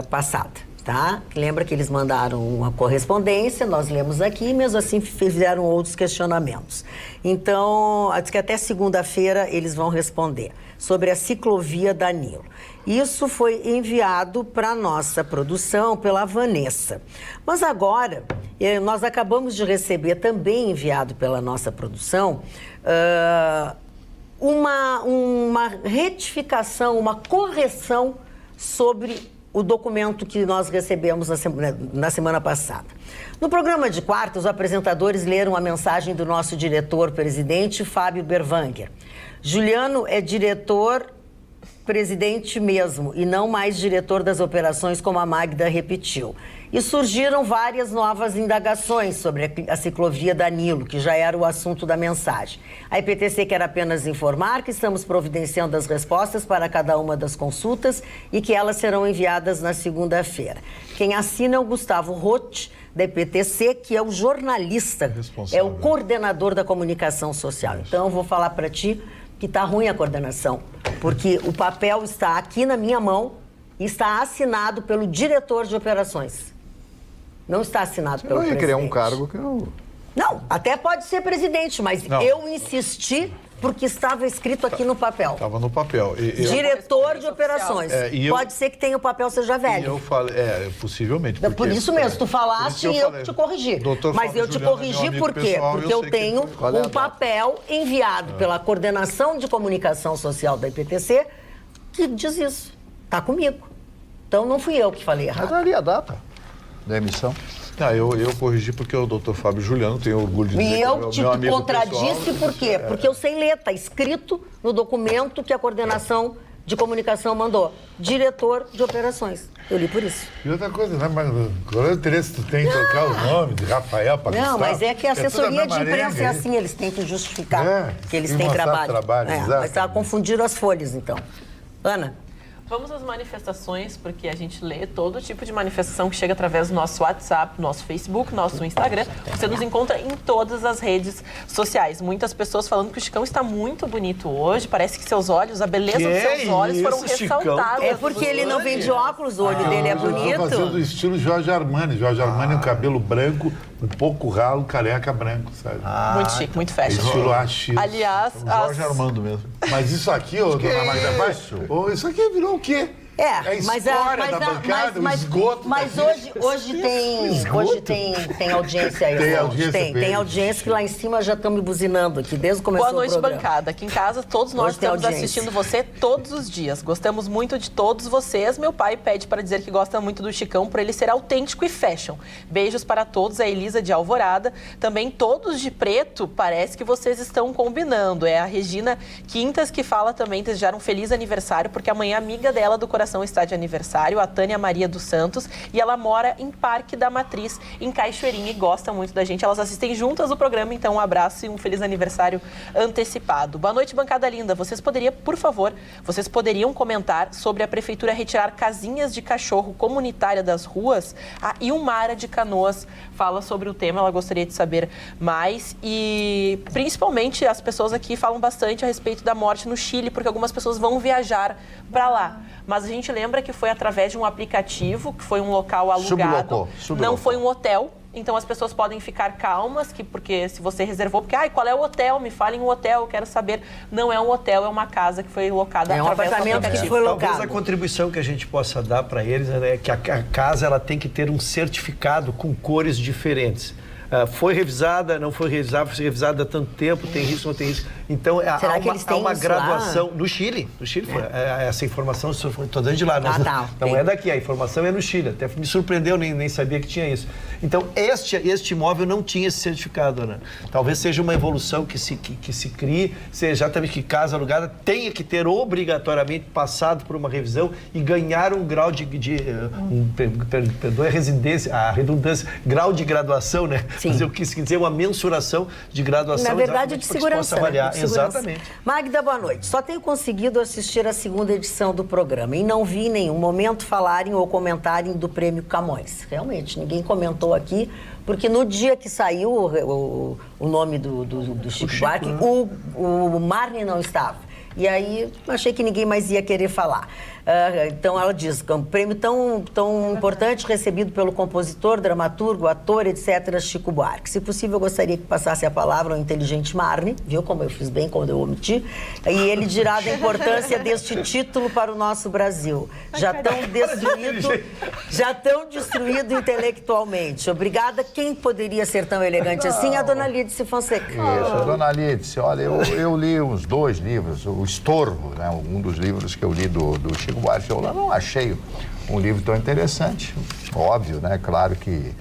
passada, tá? Lembra que eles mandaram uma correspondência, nós lemos aqui, mesmo assim fizeram outros questionamentos. Então, diz que até segunda-feira eles vão responder. sobre a ciclovia Danilo. Isso foi enviado para a nossa produção pela Vanessa. Mas agora, nós acabamos de receber também enviado pela nossa produção uma retificação, uma correção sobre o documento que nós recebemos na semana passada. No programa de quarta, os apresentadores leram a mensagem do nosso diretor-presidente, Fábio Berwanger. Juliano é diretor-presidente mesmo e não mais diretor das operações, como a Magda repetiu. E surgiram várias novas indagações sobre a ciclovia Danilo, que já era o assunto da mensagem. A IPTC quer apenas informar que estamos providenciando as respostas para cada uma das consultas e que elas serão enviadas na segunda-feira. Quem assina é o Gustavo Roth, da IPTC, que é o jornalista, é o coordenador da comunicação social. Então, eu vou falar para ti que está ruim a coordenação, porque o papel está aqui na minha mão e está assinado pelo diretor de operações. Não está assinado pelo presidente. Eu ia criar um cargo que eu... Não, até pode ser presidente, mas eu insisti porque estava escrito aqui no papel. Estava no papel. Diretor de operações. Pode ser que tenha o papel seja velho. E eu falei, possivelmente. Por isso mesmo, tu falaste e eu te corrigi. Mas eu te corrigi por quê? Porque eu tenho um papel enviado pela Coordenação de Comunicação Social da IPTC que diz isso. Está comigo. Então não fui eu que falei errado. Mas ali a data da emissão. Eu corrigi porque o doutor Fábio Juliano tem orgulho de dizer que eu te contradisse por quê? Porque eu sei ler, está escrito no documento que a Coordenação de Comunicação mandou. Diretor de operações. Eu li por isso. E outra coisa, né? Mas qual é o interesse que tu tem em trocar o nome de Rafael para Gustavo? Não, mas é que a assessoria de imprensa é assim, eles têm que justificar que eles têm trabalho. Mas confundiram as folhas, então. Ana? Vamos às manifestações, porque a gente lê todo tipo de manifestação que chega através do nosso WhatsApp, nosso Facebook, nosso Instagram. Você nos encontra em todas as redes sociais. Muitas pessoas falando que o Chicão está muito bonito hoje. Parece que seus olhos, a beleza dos seus olhos foram ressaltadas. É porque ele não vende óculos, o olho dele é bonito. Ele está fazendo o estilo Jorge Armani. Jorge Armani, um cabelo branco, um pouco ralo, careca branco, sabe? Muito chique, muito fashion. Estilo achilo. Aliás, Jorge Armando mesmo. Mas isso aqui, dona Magda Baixo, isso aqui virou o quê? É a história da bancada, o esgoto. Mas hoje tem audiência aí. Tem audiência que lá em cima já estão me buzinando aqui, desde o começo do programa. Boa noite, bancada. Aqui em casa, todos nós estamos assistindo você todos os dias. Gostamos muito de todos vocês. Meu pai pede para dizer que gosta muito do Chicão por ele ser autêntico e fashion. Beijos para todos, a Elisa de Alvorada. Também todos de preto, parece que vocês estão combinando. É a Regina Quintas que fala também, desejar um feliz aniversário, porque amanhã a amiga dela do coração está de aniversário, a Tânia Maria dos Santos, e ela mora em Parque da Matriz, em Cachoeirinha, e gosta muito da gente. Elas assistem juntas o programa, então um abraço e um feliz aniversário antecipado. Boa noite, bancada linda. Vocês poderiam comentar sobre a prefeitura retirar casinhas de cachorro comunitária das ruas? A Ilmara de Canoas fala sobre o tema, ela gostaria de saber mais, e principalmente as pessoas aqui falam bastante a respeito da morte no Chile, porque algumas pessoas vão viajar para lá. Mas a gente lembra que foi através de um aplicativo, que foi um local alugado, não foi um hotel. Então as pessoas podem ficar calmas, porque se você reservou, qual é o hotel? Me falem o hotel, eu quero saber. Não é um hotel, é uma casa que foi locada através do aplicativo. É um apartamento que foi locado. Talvez a contribuição que a gente possa dar para eles é que a casa ela tem que ter um certificado com cores diferentes. Foi revisada, não foi revisada há tanto tempo, tem risco, não tem risco. Então, há uma graduação. Lá? No Chile foi. Essa informação, estou dando de lá. Não é daqui, a informação é no Chile. Até me surpreendeu, nem sabia que tinha isso. Então, este imóvel não tinha esse certificado, né? Talvez seja uma evolução que se crie, seja exatamente que casa alugada tenha que ter obrigatoriamente passado por uma revisão e ganhar um grau perdoe a redundância, grau de graduação, né? Sim. Mas eu quis dizer uma mensuração de graduação. Na verdade, de segurança. Avaliar. Exatamente. Magda, boa noite. Só tenho conseguido assistir a segunda edição do programa e não vi em nenhum momento falarem ou comentarem do Prêmio Camões. Realmente, ninguém comentou aqui, porque no dia que saiu o nome do Chico Buarque, o Marne não estava. E aí, achei que ninguém mais ia querer falar. Então ela diz que é um prêmio tão importante recebido pelo compositor, dramaturgo, ator, etc., Chico Buarque. Se possível, eu gostaria que passasse a palavra ao inteligente Marne, viu como eu fiz bem quando eu omiti, e ele dirá da importância deste título para o nosso Brasil. Já tão destruído intelectualmente. Obrigada. Quem poderia ser tão elegante assim? A dona Lídice Fonseca. Isso, dona Lídice, olha, eu li uns 2 livros, o Estorvo, né, um dos livros que eu li do Chico Buarque de Holanda. Não achei um livro tão interessante, óbvio, né? Claro que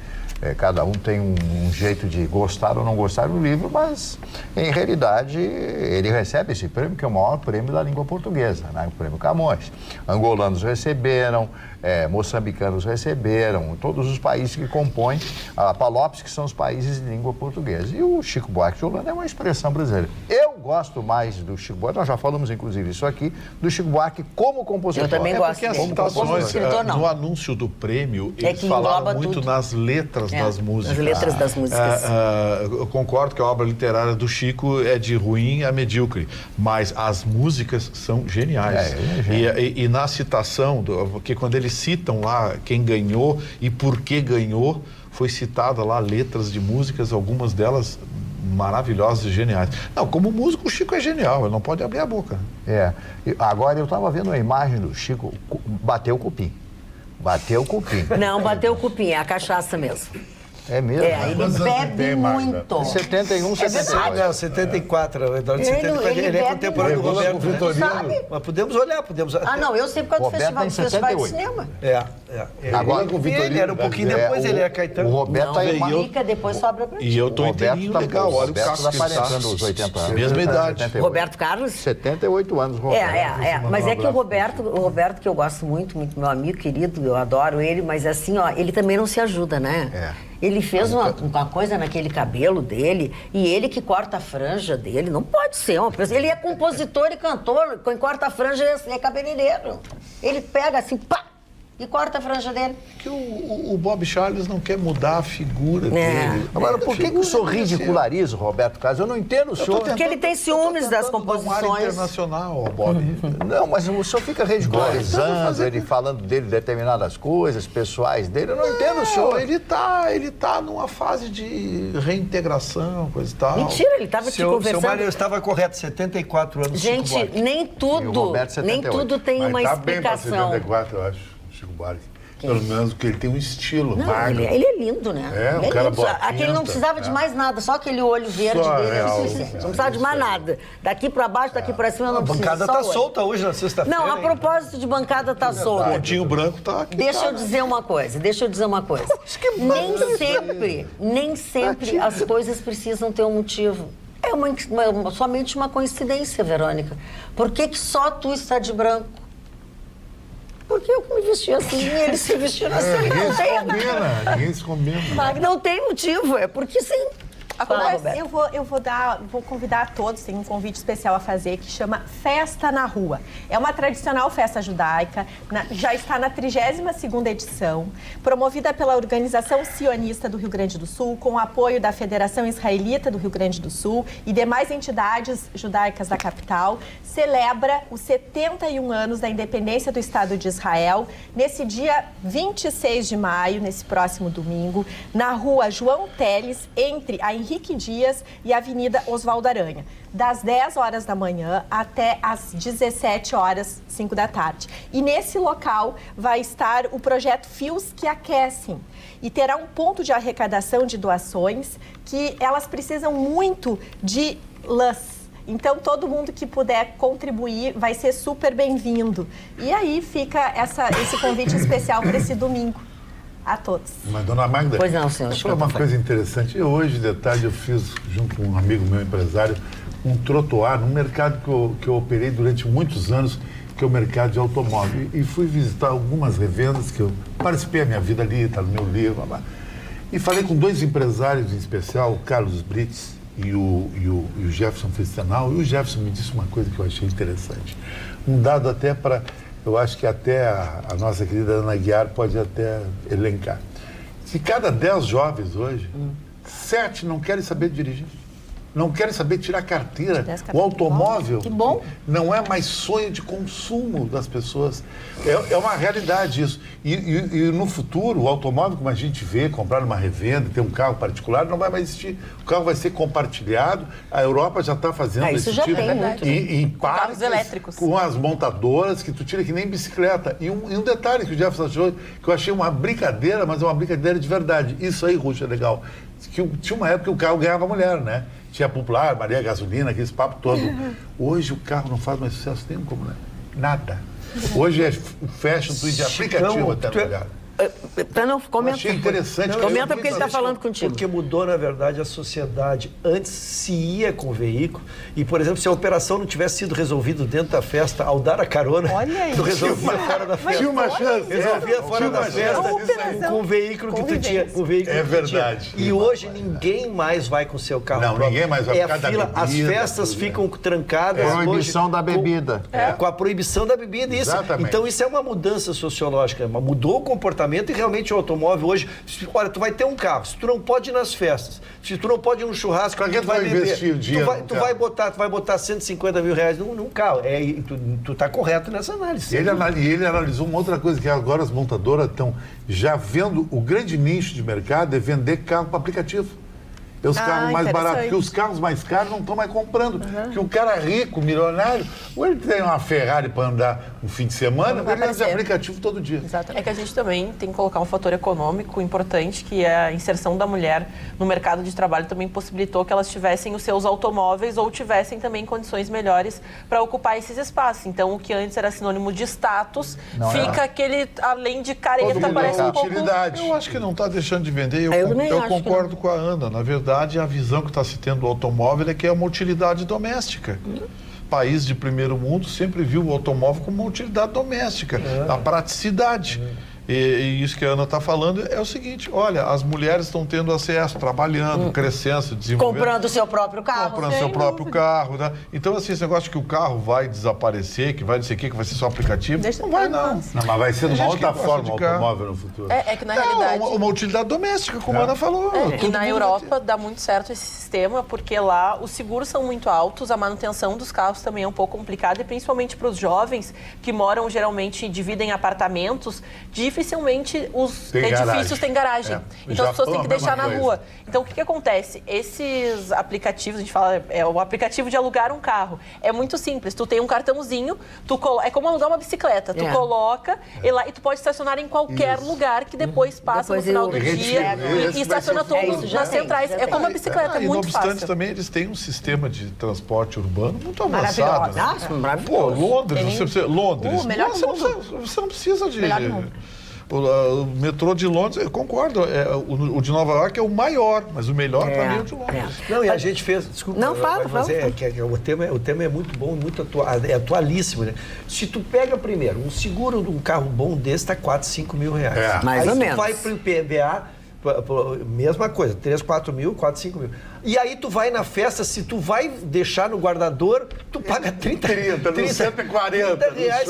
cada um tem um jeito de gostar ou não gostar do livro, mas, em realidade, ele recebe esse prêmio, que é o maior prêmio da língua portuguesa, né? O prêmio Camões. Angolanos receberam, moçambicanos receberam, todos os países que compõem a Palopes, que são os países de língua portuguesa. E o Chico Buarque de Holanda é uma expressão brasileira. Eu gosto mais do Chico Buarque, nós já falamos, inclusive, isso aqui, do Chico Buarque como compositor. Eu também gosto porque as citações, no anúncio do prêmio, eles falaram muito nas letras das músicas. As letras das músicas. Eu concordo que a obra literária do Chico é de ruim a medíocre, mas as músicas são geniais. E na citação, porque quando eles citam lá quem ganhou e por que ganhou, foi citada lá letras de músicas, algumas delas maravilhosas e geniais. Não, como músico, o Chico é genial, ele não pode abrir a boca. Agora eu estava vendo a imagem do Chico, bateu o cupim. Bateu o cupim. Não, bateu o cupim, é a cachaça mesmo. É mesmo? Ele bebe muito. 71, 72. Não, 74. Ele é contemporâneo do Roberto Vitorino. Mas podemos olhar, não, eu sei por causa do festival de cinema. Agora com o Vitorino. Ele era um pouquinho depois, ele é Caetano. O Roberto fica, depois sobra pra ti. E eu tô inteirinho legal, olha o Roberto tá aparentando os 80 anos. Mesma idade. 78. Roberto Carlos? 78 anos, Roberto. Mas é que o Roberto, que eu gosto muito, muito, meu amigo querido, eu adoro ele, mas assim, ó, ele também não se ajuda, né? Ele fez uma coisa naquele cabelo dele, e ele que corta a franja dele, não pode ser uma pessoa. Ele é compositor e cantor, quem corta a franja é cabeleireiro. Ele pega assim, pá, e corta a franja dele. Porque o Bob Charles não quer mudar a figura dele. Agora, por que o senhor ridiculariza o Roberto Carlos? Eu não entendo o senhor. Porque ele tem ciúmes das composições. Um ar internacional, Bob. Não, mas o senhor fica ridicularizando, ele falando dele determinadas coisas pessoais dele. Eu não entendo o senhor. Ele tá numa fase de reintegração, coisa e tal. Mentira, ele estava te conversando. Seu Mário estava correto, 74 anos. Gente, nem tudo tem uma tá explicação. Bem pra 74, eu acho. Chico Buarque. Pelo menos que ele tem um estilo magro. Ele é lindo, né? Um cara boa. Aquele não precisava de mais nada, só aquele olho verde dele. Não precisava de mais nada. Daqui pra baixo, daqui pra cima, não precisa. A bancada tá solta hoje na sexta-feira. Não, a propósito de bancada tá solta. O pontinho branco tá aqui. Deixa eu dizer uma coisa. Nem sempre as coisas precisam ter um motivo. É somente uma coincidência, Verônica. Por que só tu está de branco? Porque eu me vesti assim e ele se vestiu assim. Ninguém se combina. Mas não tem motivo, é porque sim. Eu vou convidar a todos, tem um convite especial a fazer que chama Festa na Rua. É uma tradicional festa judaica, já está na 32ª edição, promovida pela Organização Sionista do Rio Grande do Sul, com o apoio da Federação Israelita do Rio Grande do Sul e demais entidades judaicas da capital. Celebra os 71 anos da independência do Estado de Israel, nesse dia 26 de maio, nesse próximo domingo, na rua João Teles, entre a Henrique Dias e a Avenida Oswaldo Aranha, das 10 horas da manhã até as 17 horas, 5 da tarde. E nesse local vai estar o projeto Fios que Aquecem e terá um ponto de arrecadação de doações que elas precisam muito de lãs. Então, todo mundo que puder contribuir vai ser super bem-vindo. E aí fica esse convite especial para esse domingo. A todos. Mas, dona Magda, pois não, senhor. Foi uma coisa interessante. Hoje, de tarde, eu fiz, junto com um amigo meu, empresário, um trotoar num mercado que eu operei durante muitos anos, que é o mercado de automóvel. E fui visitar algumas revendas que eu participei da minha vida ali, está no meu livro. Lá. E falei com 2 empresários em especial, o Carlos Brits e o Jefferson Festanal. E o Jefferson me disse uma coisa que eu achei interessante. Um dado até para... Eu acho que até a nossa querida Ana Guiar pode até elencar. Se cada 10 jovens hoje, 7 não querem saber dirigir. não querem saber tirar carteira. O automóvel Que bom. não é mais sonho de consumo das pessoas. É uma realidade isso. E no futuro, o automóvel, como a gente vê, comprar numa revenda, ter um carro particular, não vai mais existir. O carro vai ser compartilhado. A Europa já está fazendo isso esse já tipo. tem muito, né? Em carros parques, elétricos. com as montadoras, que tu tira que nem bicicleta. E um detalhe que o Jefferson achou, que eu achei uma brincadeira, mas é uma brincadeira de verdade. Isso aí, Ruxa, é legal. Que tinha uma época que o carro ganhava mulher, né? Tinha Popular, Maria Gasolina, aquele papo todo. Hoje o carro não faz mais sucesso nenhum, como né? Nada. Hoje é fashion de aplicativo até no lugar. Não, comenta. Achei interessante. Comenta porque ele está falando contigo. Porque mudou, na verdade, a sociedade. Antes se ia com o veículo e, por exemplo, se a operação não tivesse sido resolvida dentro da festa, ao dar a carona, tu resolvia fora da festa. Tinha uma chance. Resolvia fora da festa com o veículo que tu tinha. Com o veículo É que tu tinha. verdade. E hoje ninguém mais vai com o seu carro Não, próprio. ninguém mais vai É por a causa da fila, bebida, as festas tudo, ficam trancadas. Proibição hoje da bebida. Com a proibição da bebida, isso. Exatamente. Então isso é uma mudança sociológica, mudou o comportamento e realmente o automóvel hoje, olha, tu vai ter um carro, se tu não pode ir nas festas, se tu não pode ir num churrasco, Pra que tu vai beber, investir o dinheiro no tu carro? vai botar 150 mil reais num carro. Tu tá correto nessa análise. Ele analisou uma outra coisa, que agora as montadoras estão já vendo, o grande nicho de mercado é vender carro para aplicativo. É os carros mais baratos, porque os carros mais caros não estão mais comprando. Porque o cara rico, milionário, ou ele tem uma Ferrari para andar um fim de semana, ou ele anda de aplicativo todo dia. É que a gente também tem que colocar um fator econômico importante, que é a inserção da mulher no mercado de trabalho também possibilitou que elas tivessem os seus automóveis ou tivessem também condições melhores para ocupar esses espaços. Então, o que antes era sinônimo de status, fica aquele, além de careta, parece um pouco... utilidade. Eu acho que não está deixando de vender. Eu Concordo com a Ana. Na verdade, a visão que está se tendo do automóvel é que é uma utilidade doméstica. País de primeiro mundo sempre viu o automóvel como uma utilidade doméstica, a praticidade. E isso que a Ana está falando é o seguinte, olha, as mulheres estão tendo acesso, trabalhando, crescendo, se desenvolvendo. Comprando o seu próprio carro. Comprando seu próprio carro, né? Então, assim, esse negócio de que o carro vai desaparecer, que vai não sei o quê, que vai ser só aplicativo, não vai não. Não, mas vai ser de uma gente outra que gosta forma de o carro. automóvel no futuro. É que na Não, realidade... uma utilidade doméstica, como a Ana falou. E Todo na mundo Europa dá muito certo esse sistema, porque lá os seguros são muito altos, a manutenção dos carros também é um pouco complicada, e principalmente para os jovens que moram geralmente e dividem apartamentos, dificilmente os edifícios têm garagem. Então as pessoas têm que deixar na rua. Então o que acontece? Esses aplicativos, a gente fala, é o aplicativo de alugar um carro. É muito simples. Tu tem um cartãozinho, é como alugar uma bicicleta. Tu coloca e tu pode estacionar em qualquer lugar que depois passa no final do dia e estaciona todos nas centrais. É como uma bicicleta, e muito não obstante fácil. também eles têm um sistema de transporte urbano muito avançado. Né? Maravilhoso. Pô, Londres, melhor nossa, do mundo. você não precisa de... Melhor do mundo. O metrô de Londres, eu concordo, o de Nova York é o maior, mas o melhor para mim é o de Londres. Não, e a gente fez, desculpa, Não, fala. o tema é muito bom, muito atualíssimo, né? Se tu pega primeiro, um seguro de um carro bom desse tá 4, 5 mil reais. Mais ou menos. Tu vai pro IPVA, mesma coisa, 3, 4 mil, 4, 5 mil. E aí tu vai na festa, se tu vai deixar no guardador, tu paga 30 140, reais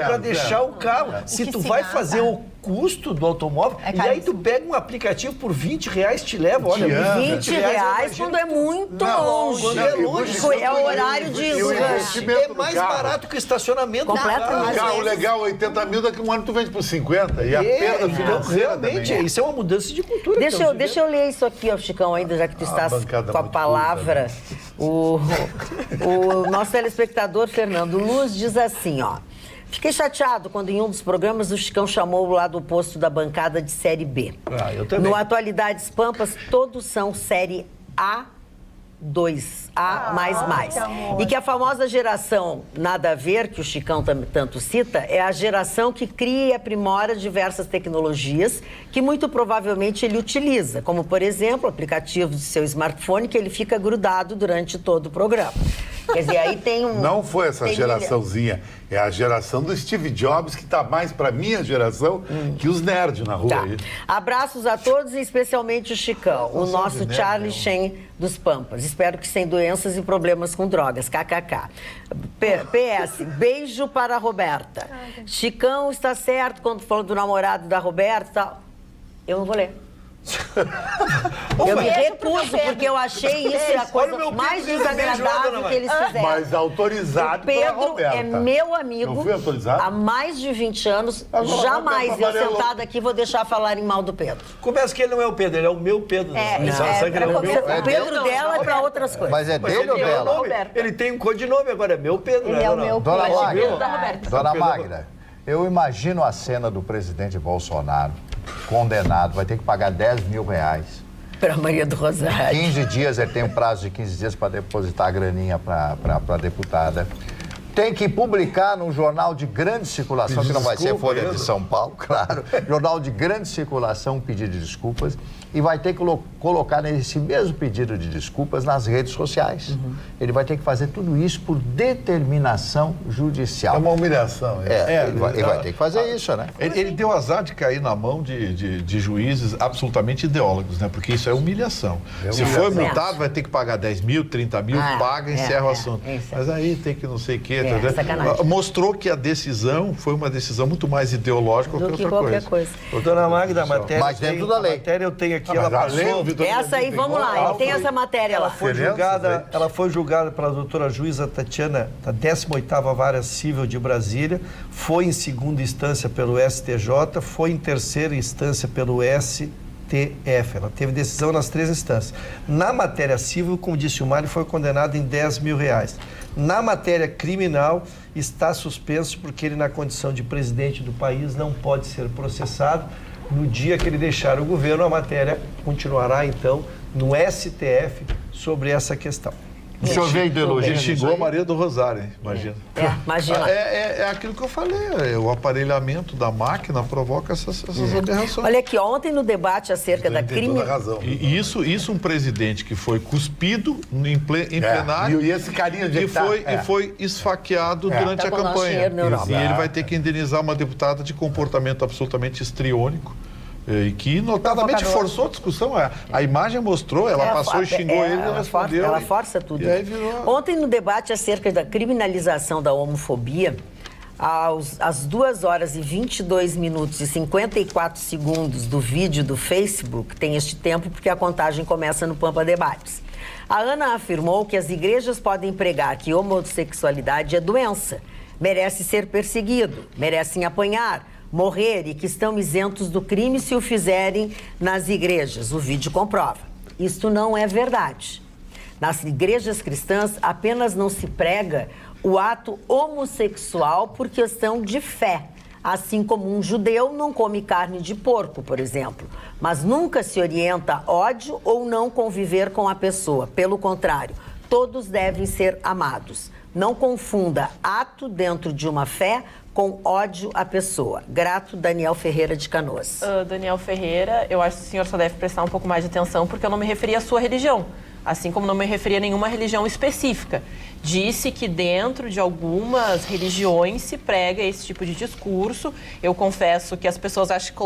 para deixar o carro. Se tu vai fazer o custo do automóvel, e aí tu pega um aplicativo por 20 reais, te leva, olha, 20 reais quando é muito longe. Quando é longe. É o horário de rush. É mais barato que o estacionamento. Completamente. Um carro legal, 80 mil, daqui a um ano tu vende por 50. E a perda então, financeira realmente, também. isso é uma mudança de cultura. Deixa eu ler isso aqui, ó, Chicão, ainda, já que tu estás bancada com a muito palavra. O nosso telespectador, Fernando Luz, diz assim, ó. Fiquei chateado quando em um dos programas o Chicão chamou lá do posto da bancada de Série B. Eu também. No Atualidades Pampas, todos são Série A, 2A++. E que a famosa geração nada a ver, que o Chicão tanto cita, é a geração que cria e aprimora diversas tecnologias que muito provavelmente ele utiliza, como, por exemplo, aplicativos do seu smartphone que ele fica grudado durante todo o programa. Quer dizer, aí tem um... Não foi essa geraçãozinha, é a geração do Steve Jobs, que está mais para minha geração que os nerds na rua. Tá. Aí. Abraços a todos e especialmente o Chicão, o nosso Charlie Sheen dos Pampas. Espero que sem doenças e problemas com drogas, kkk. PS, beijo para a Roberta. Chicão está certo quando falou do namorado da Roberta. Eu não vou ler. Eu me recuso, porque eu achei isso a coisa Olha o meu mais Pedro, desagradável que eles fizeram. Mas autorizado O pela Pedro Roberta. é meu amigo Não fui autorizado? há mais de 20 anos. Agora, Jamais Roberta eu Varela- sentada aqui vou deixar falarem mal do Pedro. Começa que ele não é o Pedro, ele é o meu Pedro. O Pedro dela é para outras coisas. Mas é dele ou Ele tem um dela? nome, ele tem um codinome, agora é meu Pedro. Ele né, é o dona? meu Dona Pedro. Magda, da Roberta. Dona Magda, eu imagino a cena do presidente Bolsonaro, condenado, vai ter que pagar 10 mil reais. Para Maria do Rosário. 15 dias, ele tem um prazo de 15 dias para depositar a graninha para a deputada. Tem que publicar num jornal de grande circulação, que não vai ser Folha de São Paulo, claro. Jornal de grande circulação, um pedido de desculpas. E vai ter que colocar nesse mesmo pedido de desculpas nas redes sociais. Ele vai ter que fazer tudo isso por determinação judicial. É uma humilhação. Ele vai ter que fazer isso, né? Ele deu azar de cair na mão de juízes absolutamente ideólogos, né? Porque isso é humilhação. Se for multado, vai ter que pagar 10 mil, 30 mil, paga e encerra o assunto. Mas aí tem que não sei o quê. sacanagem. Mostrou que a decisão foi uma decisão muito mais ideológica Do que qualquer coisa. Ô, dona Magda, a matéria. Mas dentro da lei. A matéria eu tenho aqui, Ah, ela mas a passou. lei, o Vitor Essa aí, vamos lá, tem essa matéria lá. Ela foi julgada pela doutora juíza Tatiana, da 18ª Vara Civil de Brasília, foi em segunda instância pelo STJ, foi em terceira instância pelo STF. Ela teve decisão nas 3 instâncias. Na matéria civil, como disse o Mário, foi condenado em 10 mil reais. Na matéria criminal, está suspenso porque ele, na condição de presidente do país, não pode ser processado. No dia que ele deixar o governo, a matéria continuará, então, no STF sobre essa questão. O senhor veio ideologia. Ele xingou a Maria do Rosário, hein? Imagina. Imagina. É aquilo que eu falei, o aparelhamento da máquina provoca essas aberrações. Olha aqui, ontem no debate acerca da Tem toda a razão. E isso um presidente que foi cuspido em plenário E esse carinha de e foi esfaqueado durante Tá a com nosso campanha. dinheiro na Europa. E ele vai ter que indenizar uma deputada de comportamento absolutamente histriônico. E que notadamente forçou a discussão. A imagem mostrou, ela passou e xingou ele, ele respondeu. Ela força tudo. E aí virou... Ontem, no debate acerca da criminalização da homofobia, às 2 horas e 22 minutos e 54 segundos do vídeo do Facebook, tem este tempo porque a contagem começa no Pampa Debates. A Ana afirmou que as igrejas podem pregar que homossexualidade é doença, merece ser perseguido, merecem apanhar, morrer e que estão isentos do crime se o fizerem nas igrejas. O vídeo comprova. Isto não é verdade. Nas igrejas cristãs apenas não se prega o ato homossexual por questão de fé. Assim como um judeu não come carne de porco, por exemplo. Mas nunca se orienta ódio ou não conviver com a pessoa. Pelo contrário, todos devem ser amados. Não confunda ato dentro de uma fé com ódio à pessoa. Grato, Daniel Ferreira de Canoas. Daniel Ferreira, eu acho que o senhor só deve prestar um pouco mais de atenção porque eu não me referi à sua religião, assim como não me referi a nenhuma religião específica. Disse que dentro de algumas religiões se prega esse tipo de discurso. Eu confesso que as pessoas acho que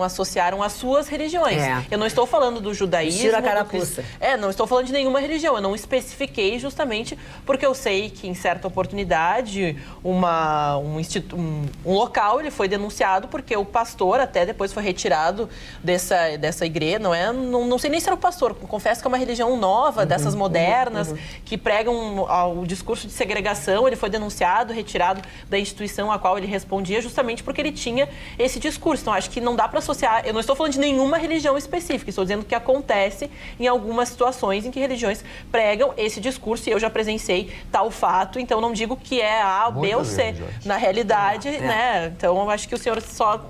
associaram as suas religiões. Eu não estou falando do judaísmo. Tira a carapuça. Não estou falando de nenhuma religião. Eu não especifiquei justamente porque eu sei que em certa oportunidade um local ele foi denunciado porque o pastor até depois foi retirado dessa igreja. Não sei nem se era o pastor. Confesso que é uma religião nova, dessas modernas, que pregam o discurso de segregação. Ele foi denunciado, retirado da instituição a qual ele respondia, justamente porque ele tinha esse discurso. Então, acho que não dá para associar. Eu não estou falando de nenhuma religião específica, estou dizendo que acontece em algumas situações em que religiões pregam esse discurso, e eu já presenciei tal fato, então não digo que é A, B ou C. Na realidade, né? Então, eu acho que o senhor só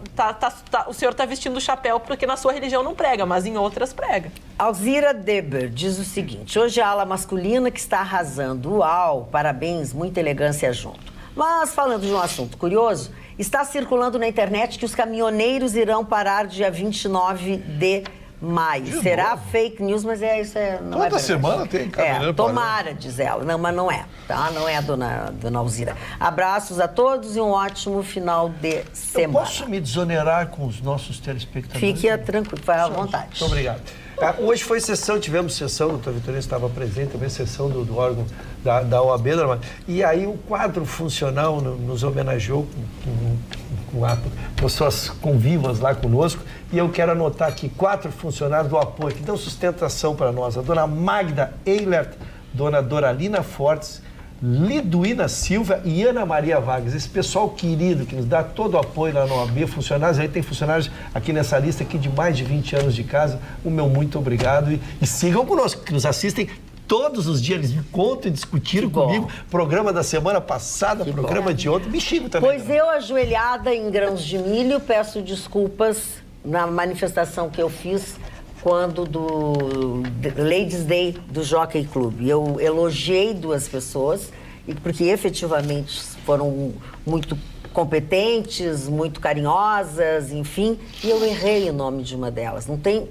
o senhor está vestindo o chapéu porque na sua religião não prega, mas em outras prega. Alzira Deber diz o seguinte: hoje a ala masculina que está arrasando. Uau, parabéns, muita elegância junto. Mas falando de um assunto curioso, está circulando na internet que os caminhoneiros irão parar dia 29 de maio. Será fake news, mas não é Toda semana tem caminhoneiro tomara, parando. diz ela. Não, mas não é, tá? Não é a dona Alzira. Abraços a todos e um ótimo final de semana. Eu posso me desonerar com os nossos telespectadores? Fique tranquilo, vai à vontade. Muito obrigado. Hoje foi sessão, tivemos sessão, o doutor Vitorino estava presente, também sessão do órgão da OAB, e aí o quadro funcional nos homenageou com pessoas convivas lá conosco. E eu quero anotar aqui 4 funcionários do apoio que dão sustentação para nós. A dona Magda Eilert, dona Doralina Fortes, Liduína Silva e Ana Maria Vargas. Esse pessoal querido que nos dá todo o apoio lá no OAB, funcionários, aí tem funcionários aqui nessa lista aqui de mais de 20 anos de casa. O meu muito obrigado e sigam conosco, que nos assistem todos os dias. Eles me contam e discutiram comigo. Programa da semana passada, programa de ontem, bexigo também. Pois eu, ajoelhada em grãos de milho, peço desculpas na manifestação que eu fiz quando do Ladies Day do Jockey Club. Eu elogiei 2 pessoas, porque efetivamente foram muito competentes, muito carinhosas, enfim, e eu errei o nome de uma delas. Não tem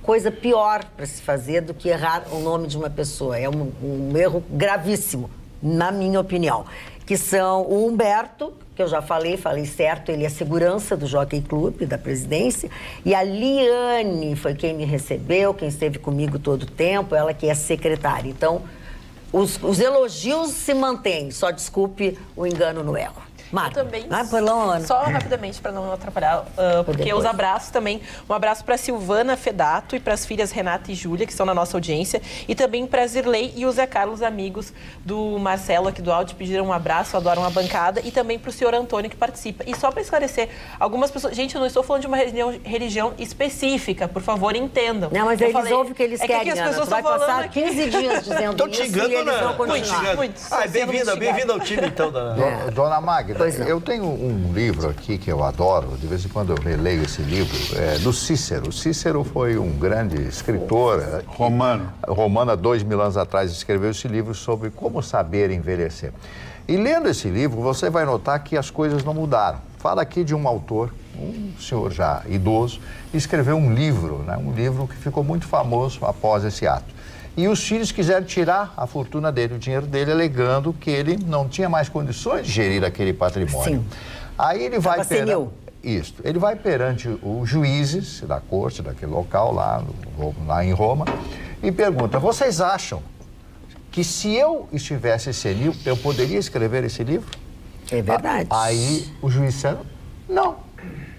coisa pior para se fazer do que errar o nome de uma pessoa. É um erro gravíssimo, na minha opinião. Que são o Humberto, que eu já falei certo, ele é segurança do Jockey Club, da presidência, e a Liane foi quem me recebeu, quem esteve comigo todo o tempo, ela que é secretária. Então, os elogios se mantêm, só desculpe o engano no erro. Marta, também, Polônia. só rapidamente para não atrapalhar, porque depois. os abraços também, um abraço para Silvana Fedato e para as filhas Renata e Júlia, que estão na nossa audiência, e também para Zirlei e o Zé Carlos, amigos do Marcelo aqui do áudio, pediram um abraço, adoram a bancada, e também para o senhor Antônio, que participa. E só para esclarecer, algumas pessoas, gente, eu não estou falando de uma religião específica, por favor, entendam. Não, mas eles ouvem o que eles querem, que as Ana. pessoas Tu vai passar 15 dias dizendo isso xingando, e eles vão continuar. Muito. Bem-vindo ao time, então, dona... Dona Magda, eu tenho um livro aqui que eu adoro, de vez em quando eu releio esse livro, do Cícero. Cícero foi um grande escritor. Romano. Romano, há 2000 anos atrás, escreveu esse livro sobre como saber envelhecer. E lendo esse livro, você vai notar que as coisas não mudaram. Fala aqui de um autor, um senhor já idoso, escreveu um livro, né? Um livro que ficou muito famoso após esse ato. E os filhos quiseram tirar a fortuna dele, o dinheiro dele, alegando que ele não tinha mais condições de gerir aquele patrimônio. Sim. Aí ele vai senil. ele vai perante os juízes da corte, daquele local lá em Roma, e pergunta: vocês acham que se eu estivesse senil, eu poderia escrever esse livro? É verdade. Aí o juiz disse: não,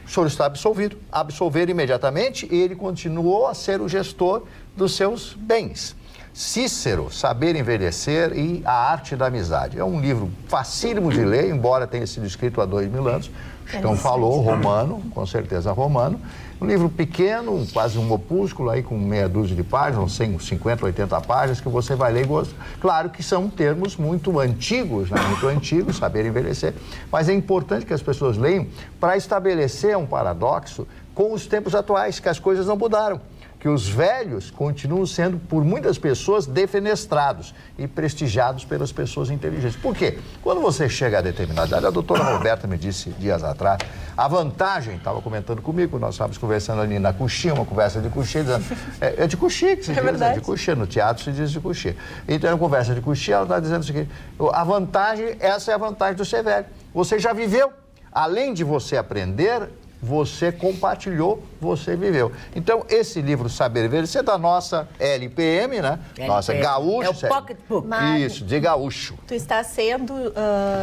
o senhor está absolvido. Absolveram imediatamente e ele continuou a ser o gestor dos seus bens. Cícero, Saber Envelhecer e a Arte da Amizade. É um livro facílimo de ler, embora tenha sido escrito há 2000 anos. Então falou romano, com certeza romano. Um livro pequeno, quase um opúsculo, aí com meia dúzia de páginas, 50, 80 páginas, que você vai ler e gosta. Claro que são termos muito antigos, né? Muito antigos, Saber Envelhecer. Mas é importante que as pessoas leiam para estabelecer um paradoxo com os tempos atuais, que as coisas não mudaram. Que os velhos continuam sendo, por muitas pessoas, defenestrados e prestigiados pelas pessoas inteligentes. Por quê? Quando você chega a determinada idade, a doutora Roberta me disse dias atrás, a vantagem, estava comentando comigo, nós estávamos conversando ali na coxinha, uma conversa de coxinha, dizendo, é de coxinha que se diz, verdade. de coxinha, no teatro se diz de coxinha. Então, é uma conversa de coxinha, ela está dizendo o seguinte, a vantagem, essa é a vantagem do ser velho. Você já viveu, além de você aprender, você compartilhou, você viveu. Então, esse livro Saber Envelhecer é da nossa LPM, né? Nossa gaúcho. É o Pocket Book. Isso, de gaúcho. Tu está sendo,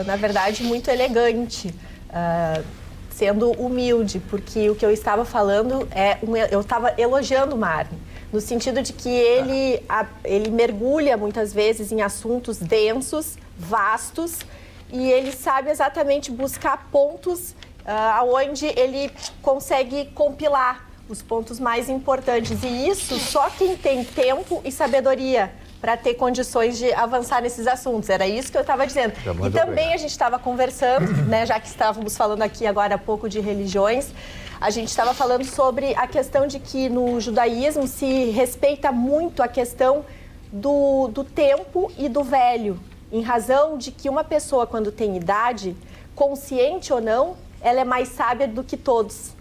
na verdade, muito elegante, sendo humilde, porque o que eu estava falando eu estava elogiando o Marne, no sentido de que ele mergulha muitas vezes em assuntos densos, vastos, e ele sabe exatamente buscar pontos onde ele consegue compilar os pontos mais importantes. E isso só quem tem tempo e sabedoria para ter condições de avançar nesses assuntos. Era isso que eu estava dizendo. E também a gente estava conversando, né, já que estávamos falando aqui agora há pouco de religiões, a gente estava falando sobre a questão de que no judaísmo se respeita muito a questão do tempo e do velho, em razão de que uma pessoa, quando tem idade, consciente ou não, ela é mais sábia do que todos.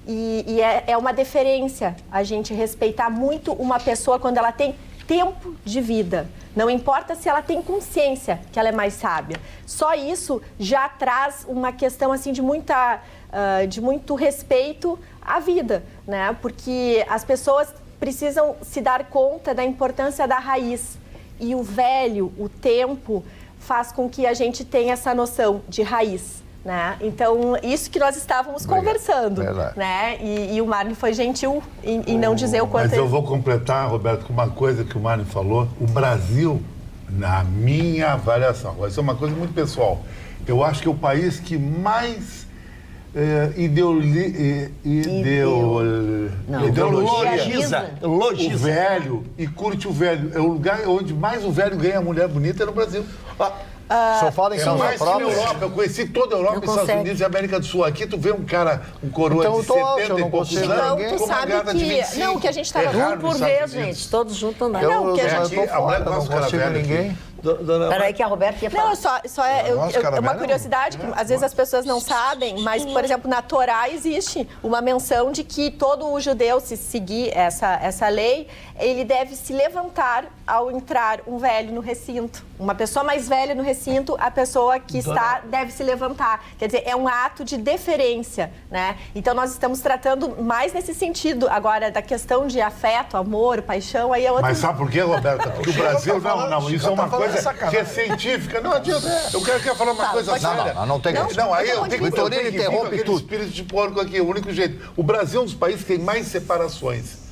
E é uma deferência a gente respeitar muito uma pessoa quando ela tem tempo de vida. Não importa se ela tem consciência que ela é mais sábia. Só isso já traz uma questão assim de muito respeito à vida, né? Porque as pessoas precisam se dar conta da importância da raiz. E o velho, o tempo, faz com que a gente tenha essa noção de raiz. né? Então, isso que nós estávamos conversando, Verdade. né? E o Marlon foi gentil em não dizer o quanto... Mas eu vou completar, Roberto, com uma coisa que o Marlon falou. O Brasil, na minha avaliação, vai ser uma coisa muito pessoal. Eu acho que é o país que mais Logiza. o velho e curte o velho. É o lugar onde mais o velho ganha mulher bonita é no Brasil. Só fala em É causa mais que na própria. Europa. Eu conheci toda a Europa, Não Estados consegue. Unidos e América do Sul. Aqui tu vê um cara, um coroa Então, de eu tô alto, 70 eu e não poucos consigo anos, Então, ninguém. tu com uma sabe gata de que... 25. Não, o que a gente estava... É raro Um por nos vez, Estados Unidos. gente. Todos juntos não. Não, que a eu gente- tô a fora, mulher eu não gosta do cara consigo velho ninguém. Peraí que a Roberta ia falar. Não, só Nossa, cara, uma velho, curiosidade que às vezes as pessoas não sabem, mas, por exemplo, na Torá existe uma menção de que todo o judeu, se seguir essa lei, ele deve se levantar ao entrar um velho no recinto. Uma pessoa mais velha no recinto, a pessoa que está deve se levantar. Quer dizer, é um ato de deferência, né? Então, nós estamos tratando mais nesse sentido. Agora, da questão de afeto, amor, paixão, aí é outra... Mas sabe por quê, Roberta? Porque o Brasil... Não, isso é uma tá falando coisa sacanagem. que é científica. Não adianta. Eu quero falar uma coisa pode séria. falar. Não tem como. Não, aí eu tenho que Vitorino vir com interrompe aquele tudo. espírito de porco aqui, o único jeito. O Brasil é um dos países que tem mais separações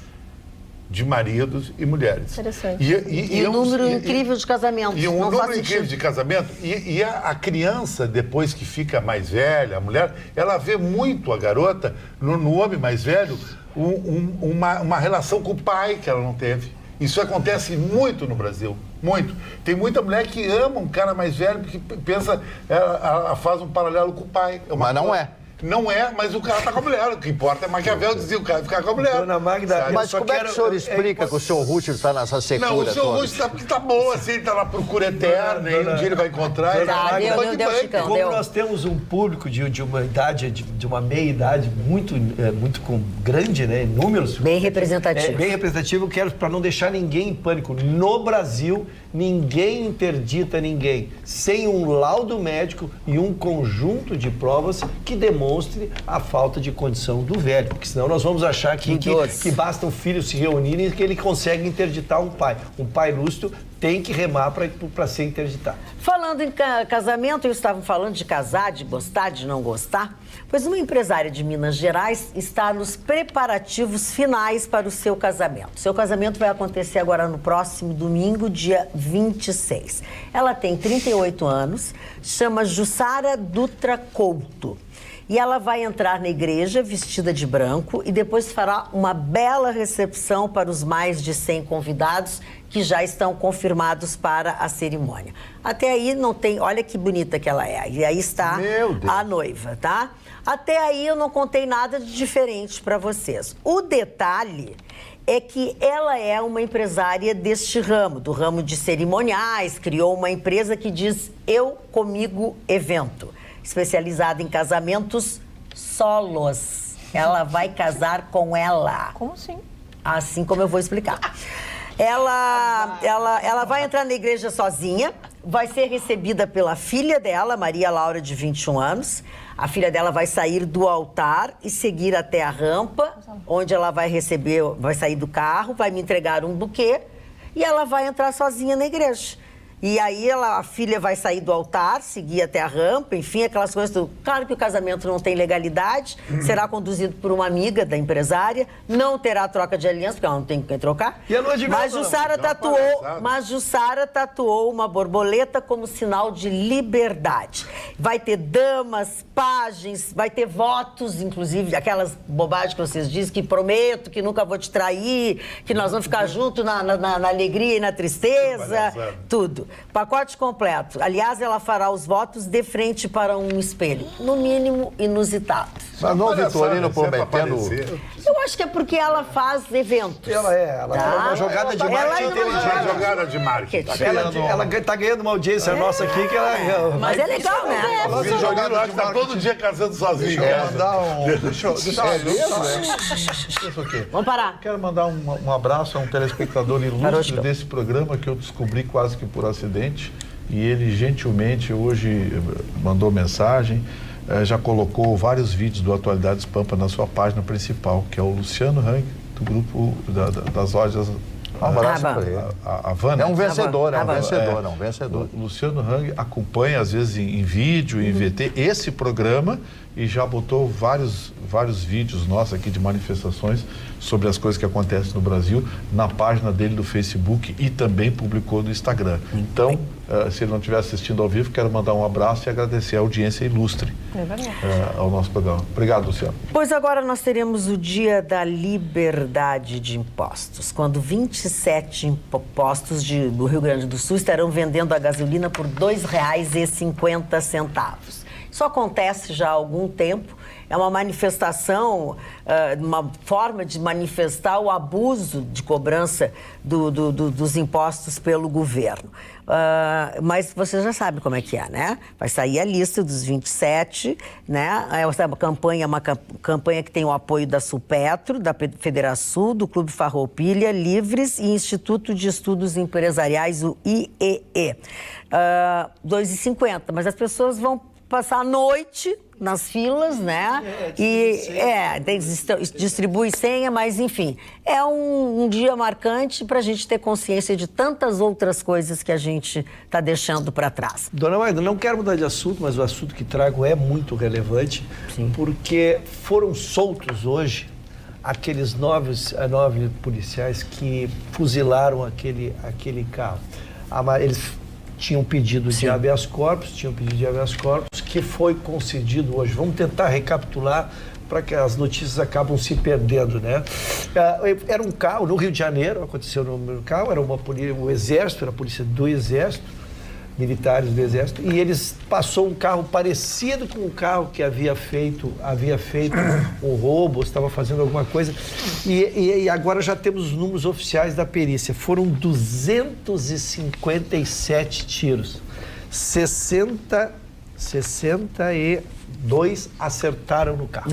de maridos e mulheres. Interessante. E um número incrível de casamentos. E um Não faz número incrível sentido. de casamento. E a criança, depois que fica mais velha, a mulher, ela vê muito a garota, no homem mais velho, uma relação com o pai que ela não teve. Isso acontece muito no Brasil, muito. Tem muita mulher que ama um cara mais velho porque pensa, ela faz um paralelo com o pai. Mas não é. Não é, mas o cara tá com a mulher. O que importa é Maquiavel dizia o cara ficar com a mulher. Dona Magda, Sabe? Mas só como é que o senhor explica que o senhor Ruth está nessa secura Não, o seu toda? Russo tá porque tá bom, assim, ele tá na procura eterna, e um dia ele vai encontrar. ele Tá, vai deu, de deu, banco. Chicão. Como Deu. nós temos um público de uma idade, de uma meia-idade muito grande, né, em números. Bem representativo. Bem representativo, eu quero, para não deixar ninguém em pânico, no Brasil, ninguém interdita ninguém sem um laudo médico e um conjunto de provas que demonstre a falta de condição do velho, porque senão nós vamos achar que basta o filho se reunirem e que ele consegue interditar um pai. Um pai lúcido tem que remar para ser interditado. Falando em casamento, eles estavam falando de casar, de gostar, de não gostar. Pois uma empresária de Minas Gerais está nos preparativos finais para o seu casamento. Seu casamento vai acontecer agora no próximo domingo, dia 26. Ela tem 38 anos, chama Jussara Dutra Couto. E ela vai entrar na igreja vestida de branco e depois fará uma bela recepção para os mais de 100 convidados que já estão confirmados para a cerimônia. Até aí não tem... Olha que bonita que ela é. E aí está a noiva, tá? Até aí eu não contei nada de diferente para vocês. O detalhe é que ela é uma empresária deste ramo, do ramo de cerimoniais, criou uma empresa que diz Eu Comigo Evento, especializada em casamentos solos. Ela vai casar com ela. Como assim? Assim como eu vou explicar. Ela vai entrar na igreja sozinha, vai ser recebida pela filha dela, Maria Laura, de 21 anos. A filha dela vai sair do altar e seguir até a rampa, onde ela vai sair do carro, vai me entregar um buquê e ela vai entrar sozinha na igreja. E aí a filha vai sair do altar, seguir até a rampa, enfim, aquelas coisas. Claro que o casamento não tem legalidade, será conduzido por uma amiga da empresária, não terá troca de aliança, porque ela não tem quem trocar. E a lua de mel, Mas Jussara tatuou uma borboleta como sinal de liberdade. Vai ter damas, pajens, vai ter votos, inclusive, aquelas bobagens que vocês dizem, que prometo, que nunca vou te trair, que nós vamos ficar juntos na alegria e na tristeza, tudo. Pacote completo. Aliás, ela fará os votos de frente para um espelho. No mínimo, inusitado. Mas não, Vitorino prometendo... Eu acho que é porque ela faz eventos. Ela é uma jogada de marketing inteligente. Uma jogada de marketing. Ela tá ganhando uma audiência nossa aqui que ela... Mas é legal, né? O Vitorino acho que tá todo dia casando sozinho. Deixa eu aqui. Vamos parar. Quero mandar um abraço a um telespectador ilustre desse programa que eu descobri quase que por acidente. E ele gentilmente hoje mandou mensagem, já colocou vários vídeos do Atualidades Pampa na sua página principal, que é o Luciano Hang, do grupo das lojas Um abraço para ele. A Havana. É um vencedor, é um Havana. vencedor, é um vencedor. O Luciano Hang acompanha, às vezes, em vídeo, em VT, esse programa e já botou vários vídeos nossos aqui de manifestações sobre as coisas que acontecem no Brasil na página dele do Facebook e também publicou no Instagram. Então, se ele não estiver assistindo ao vivo, quero mandar um abraço e agradecer a audiência ilustre ao nosso programa. Obrigado, Luciano. Pois agora nós teremos o Dia da Liberdade de Impostos, quando 27 impostos do Rio Grande do Sul estarão vendendo a gasolina por R$ 2,50. Isso acontece já há algum tempo, é uma manifestação, uma forma de manifestar o abuso de cobrança dos impostos pelo governo. Mas você já sabe como é que é, né? Vai sair a lista dos 27, né? Essa campanha é uma campanha que tem o apoio da Supetro, da Federação, do Clube Farroupilha, Livres e Instituto de Estudos Empresariais, o IEE. R$ 2,50, mas as pessoas vão passar a noite nas filas, né? Distribui senha, mas enfim, é um dia marcante para a gente ter consciência de tantas outras coisas que a gente está deixando para trás. Dona Magda, não quero mudar de assunto, mas o assunto que trago é muito relevante, porque foram soltos hoje aqueles nove policiais que fuzilaram aquele carro. Eles tinham pedido de habeas corpus, que foi concedido hoje. Vamos tentar recapitular para que as notícias acabam se perdendo, né? Era um carro no Rio de Janeiro, aconteceu no carro, era o Exército, era a polícia do Exército, militares do Exército, e eles passou um carro parecido com o carro que havia feito um roubo, estava fazendo alguma coisa, e agora já temos os números oficiais da perícia. Foram 257 tiros, 62 acertaram no carro.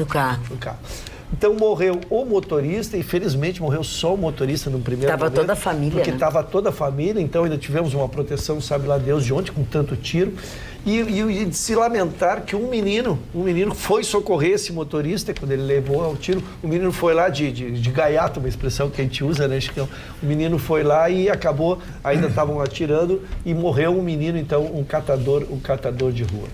Então morreu o motorista, e felizmente morreu só o motorista no primeiro momento. Estava toda a família, porque estava toda a família, então ainda tivemos uma proteção, sabe lá Deus de onde, com tanto tiro. E de se lamentar que um menino foi socorrer esse motorista, quando ele levou ao tiro, o menino foi lá de gaiato, uma expressão que a gente usa, né, Chicão? O menino foi lá e acabou, ainda estavam atirando, e morreu um menino, então, um catador de rua.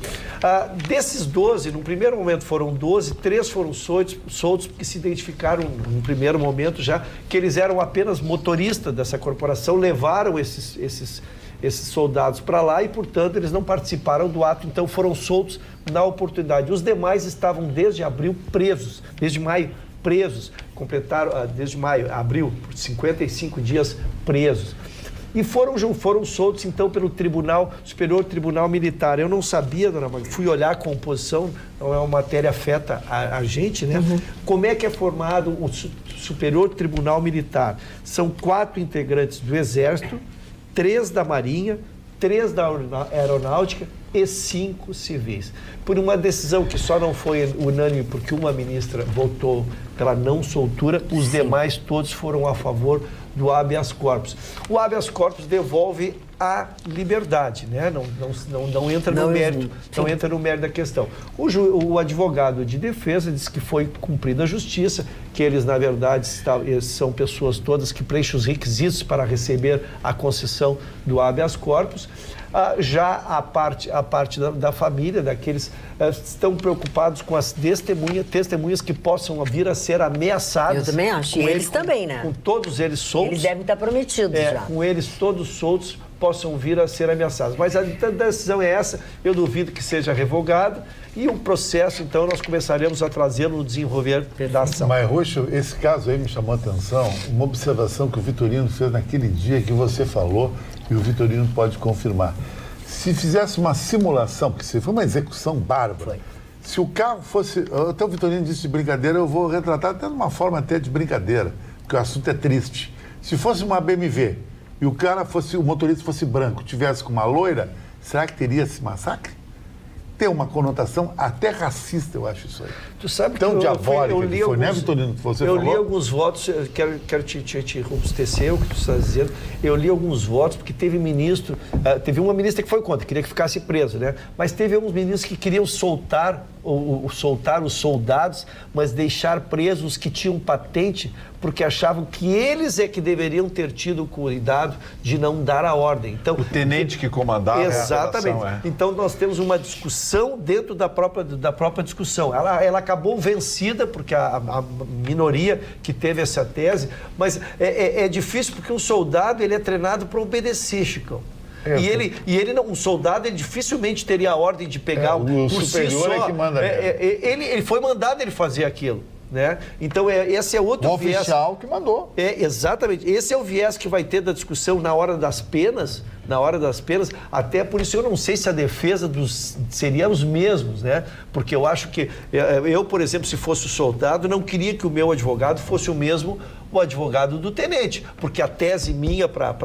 Desses 12, no primeiro momento foram 12, 3 foram soltos, porque se identificaram no primeiro momento já que eles eram apenas motoristas dessa corporação, levaram esses soldados para lá e, portanto, eles não participaram do ato, então foram soltos na oportunidade. Os demais estavam desde abril presos, desde maio presos, completaram desde abril, por 55 dias presos. E foram soltos, então, pelo Superior Tribunal Militar. Eu não sabia, dona Magda, fui olhar a composição, não é uma matéria afeta a gente, né? Como é que é formado o Superior Tribunal Militar? São 4 integrantes do Exército, 3 da Marinha, 3 da Aeronáutica e 5 civis. Por uma decisão que só não foi unânime, porque uma ministra votou pela não soltura, os demais todos foram a favor do habeas corpus. O habeas corpus devolve a liberdade, né? Não entra no mérito, não entra no mérito da questão. O advogado de defesa disse que foi cumprida a justiça, que eles, na verdade, são pessoas todas que preenchem os requisitos para receber a concessão do habeas corpus. Já a parte da família, daqueles estão preocupados com as testemunhas que possam vir a ser ameaçadas. Eu também acho, e eles também, né? Com todos eles soltos. Eles devem estar prometidos já. Com eles todos soltos, possam vir a ser ameaçados. Mas a decisão é essa, eu duvido que seja revogado, e o processo, então, nós começaremos a trazê-lo no desenvolver da ação. Mas, Roxo, esse caso aí me chamou a atenção, uma observação que o Vitorino fez naquele dia que você falou, e o Vitorino pode confirmar. Se fizesse uma simulação, porque foi uma execução bárbara, se o carro fosse... Até o Vitorino disse de brincadeira, eu vou retratar até de uma forma até de brincadeira, porque o assunto é triste. Se fosse uma BMW e o motorista fosse branco, tivesse com uma loira, será que teria esse massacre? Tem uma conotação até racista, eu acho isso aí. Tu sabe que Tão eu diabólica li que foi, né, alguns- Vitorino, que você Eu falou? li alguns votos, quero te robustecer o que tu está dizendo. Eu li alguns votos, porque teve ministro, teve uma ministra que foi contra, queria que ficasse preso, né? Mas teve alguns ministros que queriam soltar os soldados, mas deixar presos os que tinham patente, porque achavam que eles é que deveriam ter tido o cuidado de não dar a ordem. Então, O tenente que comandava exatamente. a operação, Então nós temos uma discussão dentro da própria discussão. Ela acabou vencida porque a minoria que teve essa tese, mas é difícil porque um soldado ele é treinado para obedecer, Chicão. Um soldado ele dificilmente teria a ordem de pegar o por superior si só. é que manda Ele foi mandado ele fazer aquilo. Né? Então, esse é outro viés. O oficial que mandou. Exatamente. Esse é o viés que vai ter da discussão na hora das penas, até por isso eu não sei se a defesa seria os mesmos, né? Porque eu acho que, eu, por exemplo, se fosse o soldado, não queria que o meu advogado fosse o mesmo o advogado do tenente, porque a tese minha para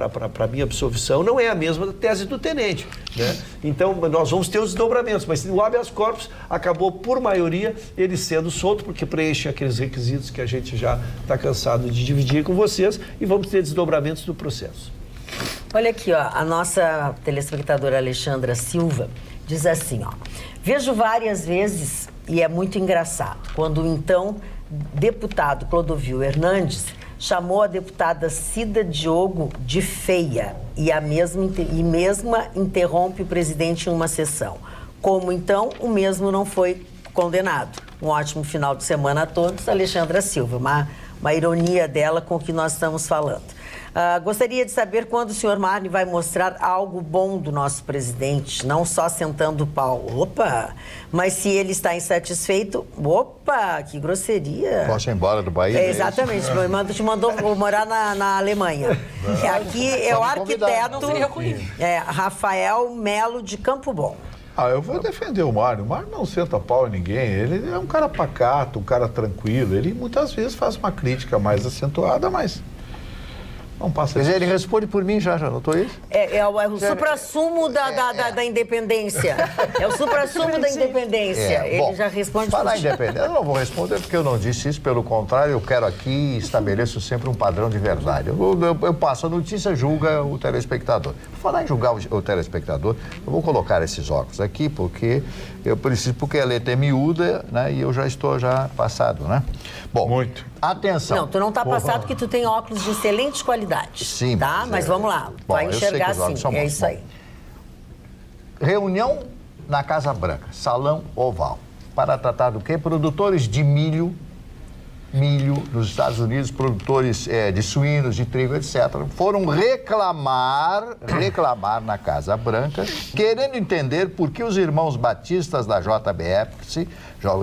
a minha absolvição não é a mesma da tese do tenente, né? Então, nós vamos ter os desdobramentos, mas o habeas corpus acabou, por maioria, ele sendo solto, porque preenche aqueles requisitos que a gente já está cansado de dividir com vocês, e vamos ter desdobramentos do processo. Olha aqui, ó, a nossa telespectadora Alexandra Silva diz assim, ó: vejo várias vezes, e é muito engraçado, quando o então deputado Clodovil Hernandes chamou a deputada Cida Diogo de feia e mesma interrompe o presidente em uma sessão. Como então o mesmo não foi condenado? Um ótimo final de semana a todos, Alexandra Silva. Uma ironia dela com o que nós estamos falando. Gostaria de saber quando o senhor Marne vai mostrar algo bom do nosso presidente, não só sentando o pau. Opa! Mas se ele está insatisfeito, opa, que grosseria. Posso ir embora do Bahia? Exatamente, te mandou morar na Alemanha. Aqui é o arquiteto Rafael Melo de Campo Bom. Eu vou defender o Mário. O Mário não senta pau em ninguém. Ele é um cara pacato, um cara tranquilo. Ele muitas vezes faz uma crítica mais acentuada, mas não passa Mas isso. ele responde por mim já notou isso? É o suprassumo da independência. É o suprassumo da independência. Ele já responde por Falar si. independência, eu não vou responder porque eu não disse isso, pelo contrário, eu quero aqui estabeleço sempre um padrão de verdade. Eu passo a notícia, julga o telespectador. Por falar em julgar o telespectador, eu vou colocar esses óculos aqui porque eu preciso, porque a letra é miúda, né, e eu já estou passado, né? Bom, Muito. Atenção. Não, tu não está passado porque tu tem óculos de excelente qualidade. Sim, tá? Mas vamos lá, Bom, vai eu sei que enxergar os óculos sim. são É bons. isso aí. Reunião na Casa Branca, Salão Oval, para tratar do quê? Produtores de milho nos Estados Unidos, produtores de suínos, de trigo, etc., foram reclamar na Casa Branca, querendo entender por que os irmãos batistas da JBS,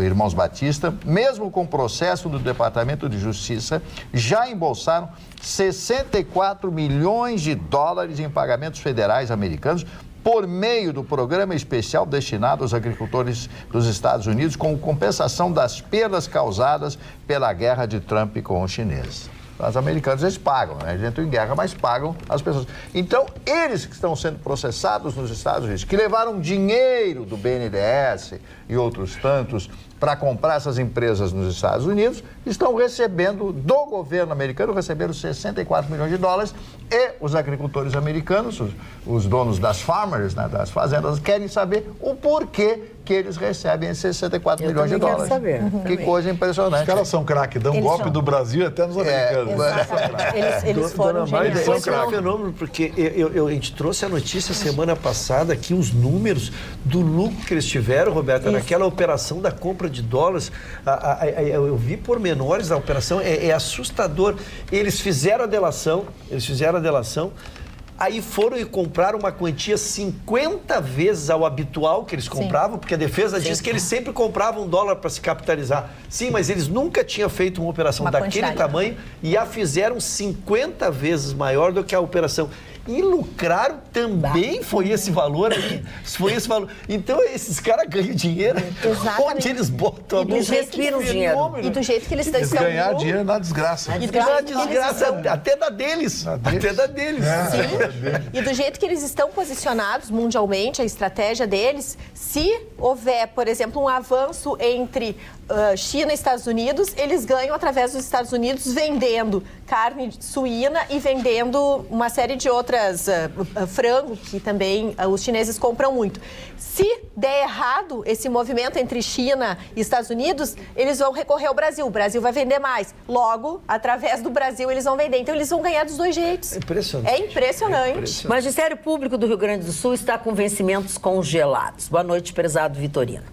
irmãos Batista, mesmo com processo do Departamento de Justiça, já embolsaram 64 milhões de dólares em pagamentos federais americanos por meio do programa especial destinado aos agricultores dos Estados Unidos como compensação das perdas causadas pela guerra de Trump com os chineses. Os americanos, eles pagam, né? Eles entram em guerra, mas pagam as pessoas. Então, eles que estão sendo processados nos Estados Unidos, que levaram dinheiro do BNDES e outros tantos para comprar essas empresas nos Estados Unidos, estão recebendo do governo americano, recebendo 64 milhões de dólares, e os agricultores americanos, os donos das farmers, né, das fazendas, querem saber o porquê que eles recebem esses 64 milhões de dólares. Saber. Que coisa impressionante. Os caras são craque, dão Eles golpe são. do Brasil até nos americanos. Eles foram Dona Maida, geniais. esse é um fenômeno, porque a gente trouxe a notícia semana passada aqui, os números do lucro que eles tiveram, Roberta, naquela operação da compra de dólares. Eu vi pormenores da operação, é assustador. Eles fizeram a delação, aí foram e compraram uma quantia 50 vezes ao habitual que eles compravam, porque a defesa diz que eles sempre compravam dólar para se capitalizar. Sim, mas eles nunca tinham feito uma operação daquele tamanho e a fizeram 50 vezes maior do que a operação. e lucraram também, foi esse valor aí, foi esse valor. Então, esses caras ganham dinheiro, onde eles botam a mão? Eles respiram dinheiro. E do jeito que eles estão... Ganhar dinheiro na desgraça. E na desgraça, até da deles. Até da deles. Sim. E do jeito que eles estão posicionados mundialmente, a estratégia deles, se houver, por exemplo, um avanço entre China e Estados Unidos, eles ganham através dos Estados Unidos vendendo carne suína e vendendo uma série de outras, frango, que também os chineses compram muito. Se der errado esse movimento entre China e Estados Unidos, eles vão recorrer ao Brasil. O Brasil vai vender mais. Logo, através do Brasil, eles vão vender. Então, eles vão ganhar dos dois jeitos. É impressionante. É impressionante. O Magistério Público do Rio Grande do Sul está com vencimentos congelados. Boa noite, prezado Vitorino.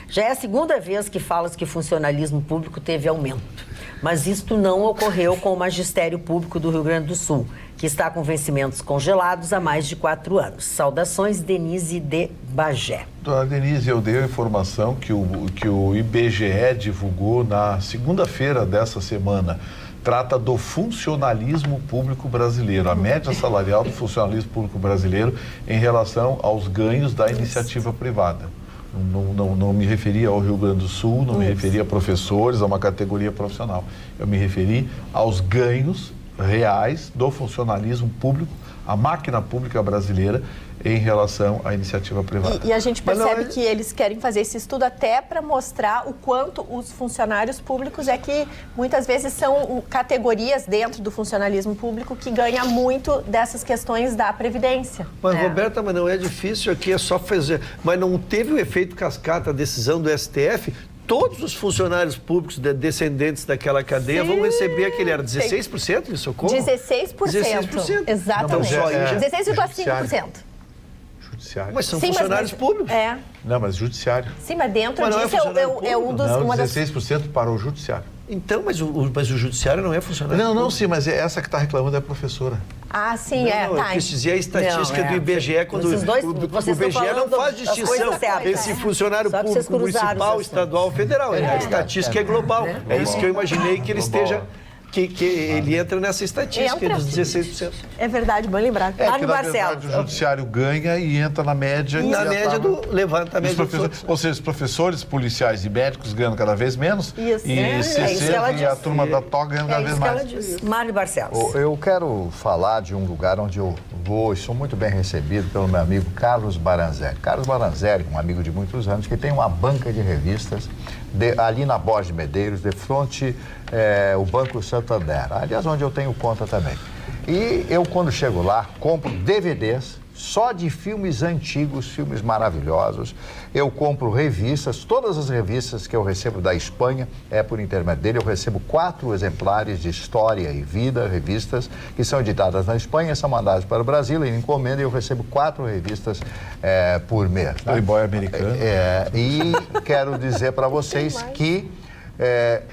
Já é a segunda vez que falas que o funcionalismo público teve aumento. Mas isto não ocorreu com o Magistério Público do Rio Grande do Sul, que está com vencimentos congelados há mais de 4 anos. Saudações, Denise de Bagé. Dona Denise, eu dei a informação que o IBGE divulgou na segunda-feira dessa semana. Trata do funcionalismo público brasileiro, a média salarial do funcionalismo público brasileiro em relação aos ganhos da iniciativa privada. Não me referi ao Rio Grande do Sul, não me referi a professores, a uma categoria profissional. Eu me referi aos ganhos reais do funcionalismo público, a máquina pública brasileira, em relação à iniciativa privada. E a gente percebe que eles querem fazer esse estudo até para mostrar o quanto os funcionários públicos é que muitas vezes são categorias dentro do funcionalismo público que ganha muito dessas questões da Previdência. Mas, Roberta, mas não é difícil aqui, é só fazer. Mas não teve o efeito cascata, a decisão do STF? Todos os funcionários públicos descendentes daquela cadeia vão receber aquele, era 16% de socorro? 16%. 16%. Exatamente. 16,5%. Judiciário. Mas são funcionários públicos. É. Não, mas judiciário. Sim, mas dentro Mas não disso é um dos... Não, uma das... 16% para o judiciário. Então, mas o judiciário não é funcionário Não, público. sim, mas essa que está reclamando é a professora. Ah, sim, Eu tá. quis dizer a estatística do IBGE, quando o IBGE não faz distinção esse funcionário público municipal, estadual, federal. A estatística é global. É isso que eu imaginei que ele esteja... Que ele entra nessa estatística dos 16%. É verdade, bom lembrar. Mário Barcelos. O judiciário ganha e entra na média. Na média do levantamento. Ou seja, os professores, policiais e médicos ganham cada vez menos. Isso. E e a turma da toga ganhando cada vez mais. Mário Barcelos. Eu quero falar de um lugar onde eu vou e sou muito bem recebido pelo meu amigo Carlos Baranzelli. Carlos Baranzelli, um amigo de muitos anos, que tem uma banca de revistas ali na Borges de Medeiros, de frente o Banco Santander, aliás, onde eu tenho conta também. E eu, quando chego lá, compro DVDs só de filmes antigos, filmes maravilhosos. Eu compro revistas, todas as revistas que eu recebo da Espanha é por intermédio dele. Eu recebo 4 exemplares de História e Vida, revistas que são editadas na Espanha, são mandadas para o Brasil em encomenda e eu recebo 4 revistas por mês. Né? Playboy americano. E quero dizer para vocês que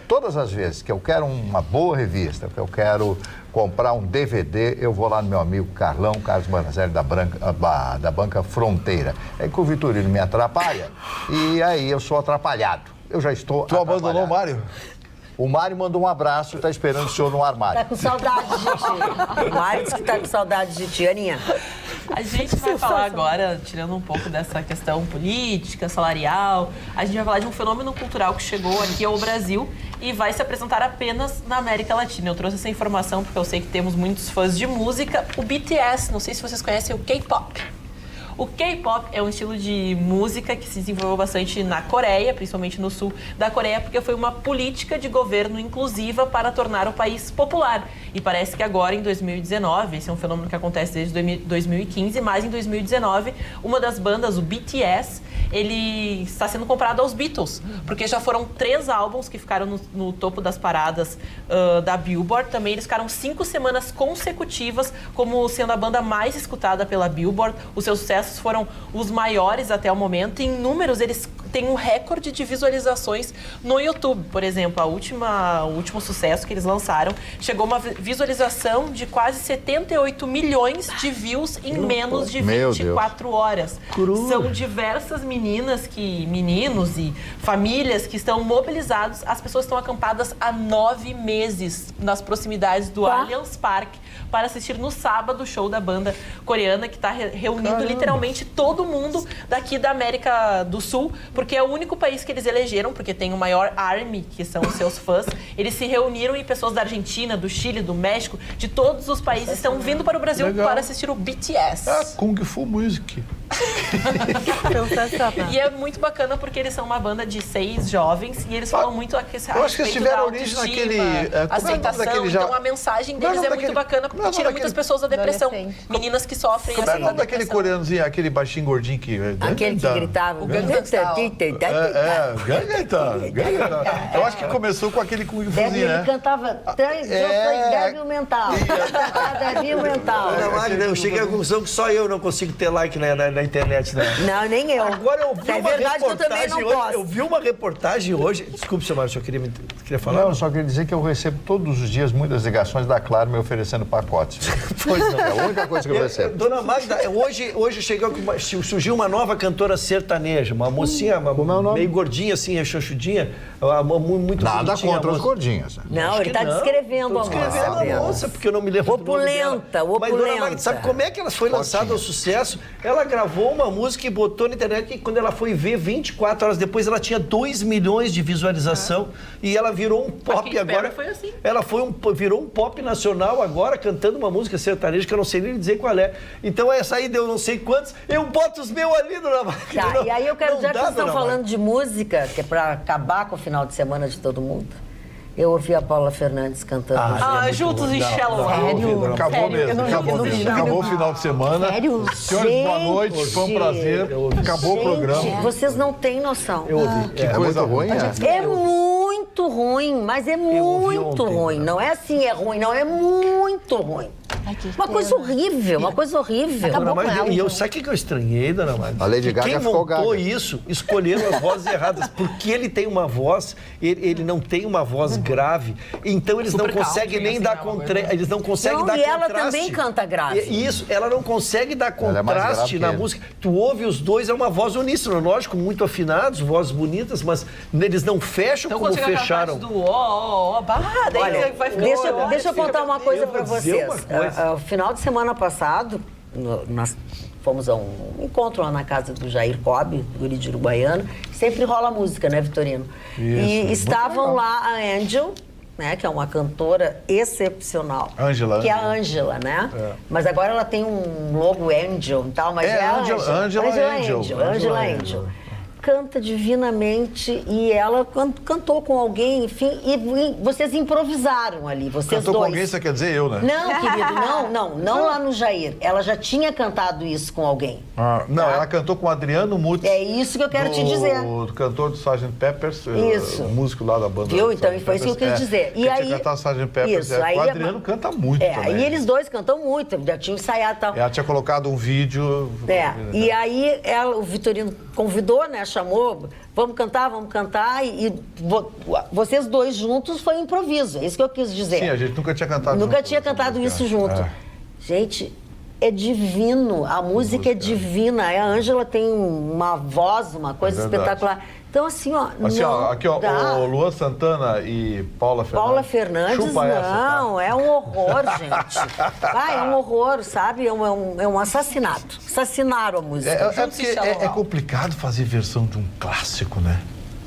todas as vezes que eu quero uma boa revista, que eu quero comprar um DVD, eu vou lá no meu amigo Carlos Baranzelli da Banca Fronteira. É que o Vitorino me atrapalha e aí eu sou atrapalhado. Eu já estou atrapalhado. Abandonou o Mário? O Mário mandou um abraço e está esperando o senhor no armário. Tá com saudade de ti. O Mário disse que tá com saudade de ti, Aninha. A gente vai falar agora, tirando um pouco dessa questão política, salarial, a gente vai falar de um fenômeno cultural que chegou aqui ao Brasil e vai se apresentar apenas na América Latina. Eu trouxe essa informação porque eu sei que temos muitos fãs de música. O BTS, não sei se vocês conhecem o K-pop. O K-pop é um estilo de música que se desenvolveu bastante na Coreia, principalmente no sul da Coreia, porque foi uma política de governo inclusiva para tornar o país popular. E parece que agora, em 2019, esse é um fenômeno que acontece desde 2015, mas em 2019, uma das bandas, o BTS, ele está sendo comparado aos Beatles, porque já foram 3 álbuns que ficaram no topo das paradas da Billboard. Também eles ficaram 5 semanas consecutivas como sendo a banda mais escutada pela Billboard. Os seus sucessos foram os maiores até o momento. Em números, eles tem um recorde de visualizações no YouTube. Por exemplo, o último sucesso que eles lançaram chegou a uma visualização de quase 78 milhões de views em menos de 24 horas. São diversas meninos e famílias que estão mobilizados. As pessoas estão acampadas há 9 meses nas proximidades do Allianz Parque para assistir no sábado o show da banda coreana, que está reunindo literalmente todo mundo daqui da América do Sul, porque é o único país que eles elegeram, porque tem o maior ARMY, que são os seus fãs. Eles se reuniram e pessoas da Argentina, do Chile, do México, de todos os países estão vindo para o Brasil para assistir o BTS. Kung Fu Music. E é muito bacana porque eles são uma banda de 6 jovens e eles falam muito a respeito eu acho que eles tiveram origem naquele... aceitação, então a mensagem deles é muito bacana porque tira muitas pessoas da depressão. Meninas que sofrem essa depressão. Como é o nome daquele coreanozinho, aquele baixinho gordinho que... Aquele que gritava. O Gangnam Style. Eu acho que começou com aquele Kung Fuzinho, né? Ele cantava débil mental. Débil mental. Não, Magda, eu cheguei à conclusão que só eu não consigo ter like na internet, né? Não, nem eu. Agora eu vi uma verdade que eu também não hoje. posso. Eu vi uma reportagem hoje. Desculpe, senhor Mário, queria falar? Não, eu só queria dizer que eu recebo todos os dias muitas ligações da Claro me oferecendo pacotes. Pois não. É a única coisa que eu recebo. Dona Magda, hoje surgiu uma nova cantora sertaneja, uma mocinha meio gordinha, assim, rechonchudinha, muito nada contra os gordinhos. Não, ele está descrevendo a moça. Descrevendo a moça, porque eu não me lembro do nome dela. Mas, Dona Magda, sabe como é que ela foi lançada ao sucesso? Ela gravou uma música e botou na internet, e quando ela foi ver, 24 horas depois, ela tinha 2 milhões de visualização e ela virou um pop agora. Foi assim. Ela virou um pop nacional agora, cantando uma música sertaneja que eu não sei nem dizer qual é. Então essa aí deu não sei quantos, eu boto os meus ali, Dona Magda. Tá, e aí eu quero, já que vocês estão falando de música, que é para acabar com o final de semana de todo mundo, eu ouvi a Paula Fernandes cantando. Juntos e Shallow. Sério? Acabou mesmo, acabou mesmo. Acabou o final de semana. Sério? Senhores, boa noite, foi um prazer. Acabou o programa. Vocês não têm noção. Eu ouvi. Que coisa ruim, né? É muito ruim, mas é muito ruim. Não é assim, é ruim, não, é muito ruim. Uma coisa horrível, uma coisa horrível. E eu sabe o que eu estranhei, Dona Magda? A Lady Gaga quem ficou montou gaga. isso, escolheram as vozes erradas. Porque ele tem uma voz, ele não tem uma voz grave, então eles não conseguem nem dar eles não conseguem dar contraste. E ela contraste. também canta grave. Isso, ela não consegue dar contraste na música. Tu ouve os dois, é uma voz uníssona, lógico, muito afinados, vozes bonitas, mas eles não fecham então, como fecharam. Olha, deixa eu contar uma coisa pra vocês. No final de semana passado, nós fomos a um encontro lá na casa do Jair Cobb, do guri de Uruguaiana. Sempre rola música, né, Vitorino? Isso, e estavam lá a Angel, né, que é uma cantora excepcional. Angela. Que é a Angela, né? É. Mas agora ela tem um logo Angel e tal, mas é a Angela Angel. Canta divinamente e ela cantou com alguém, enfim, e vocês improvisaram ali, vocês cantou dois. Com alguém, você quer dizer eu, né? Não, querido, não lá no Jair. Ela já tinha cantado isso com alguém. Não, ela cantou com o Adriano Mutz. É isso que eu quero te dizer. O cantor do Sgt. Peppers, isso. O músico lá da banda. Viu? Então, foi isso que eu quis dizer. E aí, cantar Sgt. Peppers, isso, aí o Adriano canta muito também. Aí eles dois cantam muito, já tinham ensaiado e tal. Ela tinha colocado um vídeo. E aí o Vitorino convidou, né? Chamou, vamos cantar, e vocês dois juntos foi um improviso, é isso que eu quis dizer. Sim, a gente nunca tinha cantado junto. Nunca tinha cantado isso junto. Gente, é divino, a música é divina, a Ângela tem uma voz, uma coisa espetacular. Então, assim, ó, aqui, ó, o Luan Santana e Paula Fernandes. Paula Fernandes, não, é um horror, gente. É um horror, sabe? É um assassinato. Assassinaram a música. É complicado fazer versão de um clássico, né?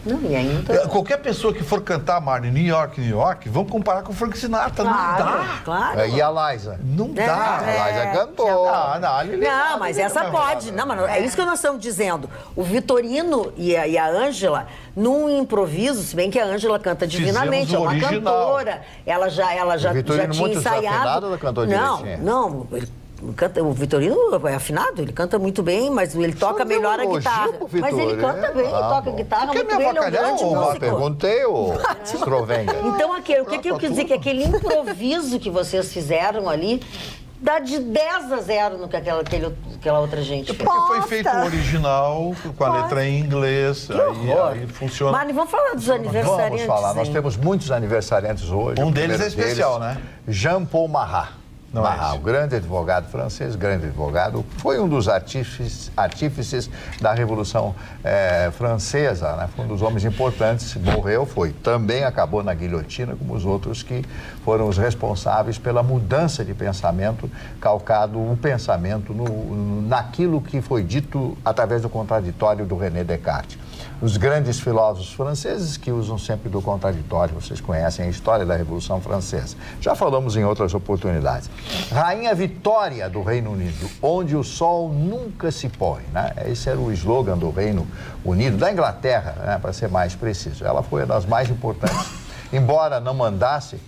Não, e ainda... Qualquer pessoa que for cantar, Marne, New York, vamos comparar com o Frank Sinatra. Não dá. Claro. E a Liza? Não dá. A Liza cantou. Não, mas essa pode. Não, mas é isso que nós estamos dizendo. O Vitorino e a Ângela, num improviso, se bem que a Ângela canta divinamente, é uma cantora. Ela já tinha ensaiado. Ela cantou direitinho. Não. O Vitorino é afinado, ele canta muito bem, mas ele toca melhor a guitarra. Mas ele canta bem, toca guitarra muito bem, ele é um grande músico. Perguntei o Strovenga. Então, o que eu quis dizer? Que aquele improviso que vocês fizeram ali, dá de 10-0 no que aquela outra gente. Porque foi feito o original, com a letra em inglês, aí funciona. Mas vamos falar dos aniversariantes. Vamos falar, nós temos muitos aniversariantes hoje. Um deles é especial, né? Jean-Paul Marat. Não é isso. O grande advogado francês, grande advogado, foi um dos artífices da Revolução Francesa, né? Foi um dos homens importantes, morreu, também acabou na guilhotina, como os outros que foram os responsáveis pela mudança de pensamento, calcado o pensamento naquilo que foi dito através do contraditório do René Descartes. Os grandes filósofos franceses que usam sempre do contraditório, vocês conhecem a história da Revolução Francesa. Já falamos em outras oportunidades. Rainha Vitória do Reino Unido, onde o sol nunca se põe, né? Esse era o slogan do Reino Unido, da Inglaterra, né? Para ser mais preciso. Ela foi uma das mais importantes. Embora não mandasse,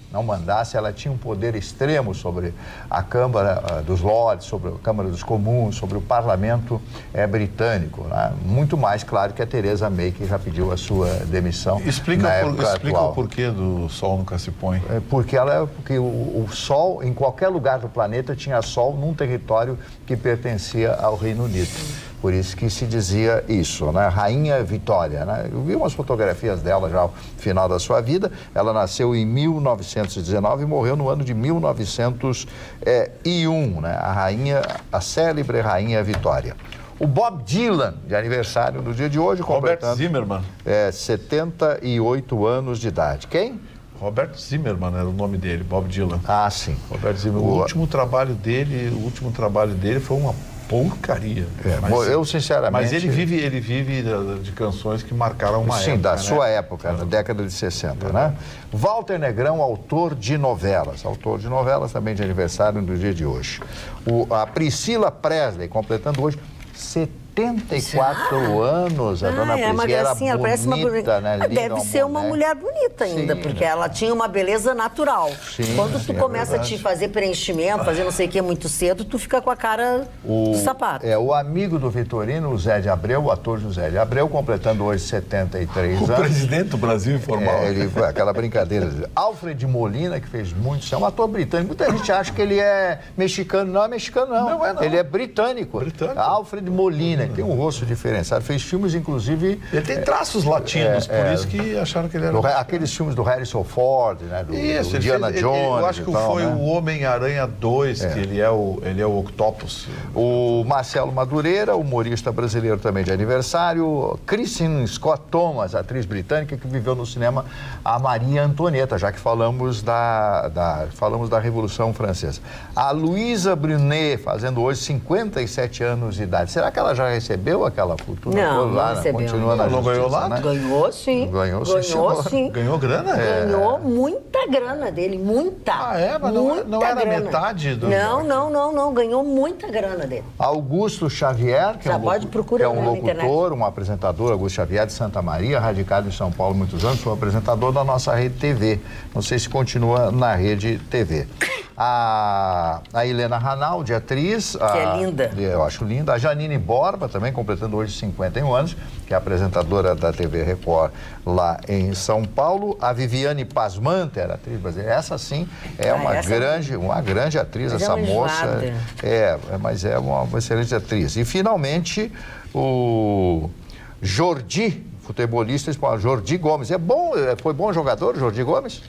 ela tinha um poder extremo sobre a Câmara dos Lords, sobre a Câmara dos Comuns, sobre o Parlamento britânico, né? Muito mais, claro, que a Theresa May, que já pediu a sua demissão. Explica o porquê do sol nunca se põe. Porque o sol, em qualquer lugar do planeta, tinha sol num território que pertencia ao Reino Unido. Por isso que se dizia isso, né? Rainha Vitória, né? Eu vi umas fotografias dela já ao final da sua vida. Ela nasceu em 1919 e morreu no ano de 1901, né? A célebre Rainha Vitória. O Bob Dylan, de aniversário no dia de hoje, Robert completando Zimmermann. 78 anos de idade. Quem? Robert Zimmermann era o nome dele, Bob Dylan. Ah, sim. Robert Zimmermann. O último trabalho dele foi uma porcaria. Eu, sinceramente... Mas ele vive de canções que marcaram uma época. Sim, da sua época, na década de 60, né? Walter Negrão, autor de novelas também de aniversário no dia de hoje. A Priscila Presley, completando hoje 74 anos, a dona Priscila era bonita, parece uma bonita, né? Deve ser uma mulher bonita ainda, porque ela tinha uma beleza natural. Quando tu começa a te fazer preenchimento, fazer não sei o que muito cedo, tu fica com a cara do sapato. O amigo do Vitorino, o Zé de Abreu, o ator José de Abreu, completando hoje 73 anos. O presidente do Brasil informal. Aquela brincadeira. Alfred Molina, que fez muito, é um ator britânico. Muita gente acha que ele é mexicano. Não é mexicano, não. Não é, não. Ele é britânico. Alfred Molina. Tem um rosto diferenciado. Fez filmes, inclusive... Ele tem traços latinos, por isso que acharam que ele era... Aqueles filmes do Harrison Ford, né? Do Indiana Jones. Eu acho que foi o Homem-Aranha 2, que ele é o Octopus. O Marcelo Madureira, humorista brasileiro também de aniversário. Kristen Scott Thomas, atriz britânica que viveu no cinema a Maria Antonieta, já que falamos da Revolução Francesa. A Luísa Brunet, fazendo hoje 57 anos de idade. Será que ela já recebeu aquela fortuna? Não, lá, não recebeu. Continua na justiça, ganhou lá? né? Ganhou sim. Ganhou sim. Ganhou grana? Ganhou muita grana dele, muita. Ah, é? Mas não era grana. Metade do... Não. Ganhou muita grana dele. Augusto Xavier, que é um locutor, um apresentador, Augusto Xavier de Santa Maria, radicado em São Paulo há muitos anos, foi um apresentador da nossa Rede TV. Não sei se continua na Rede TV. A Helena Ranaldi, atriz. Que é linda. Eu acho linda. A Janine Borba, também completando hoje 51 anos, que é apresentadora da TV Record lá em São Paulo. A Viviane Pasmanter, atriz brasileira. Essa sim é uma grande atriz, mas essa moça. Mas é uma excelente atriz. E finalmente o Jordi, futebolista espanhol, Jordi Gomes. Foi bom jogador, Jordi Gomes?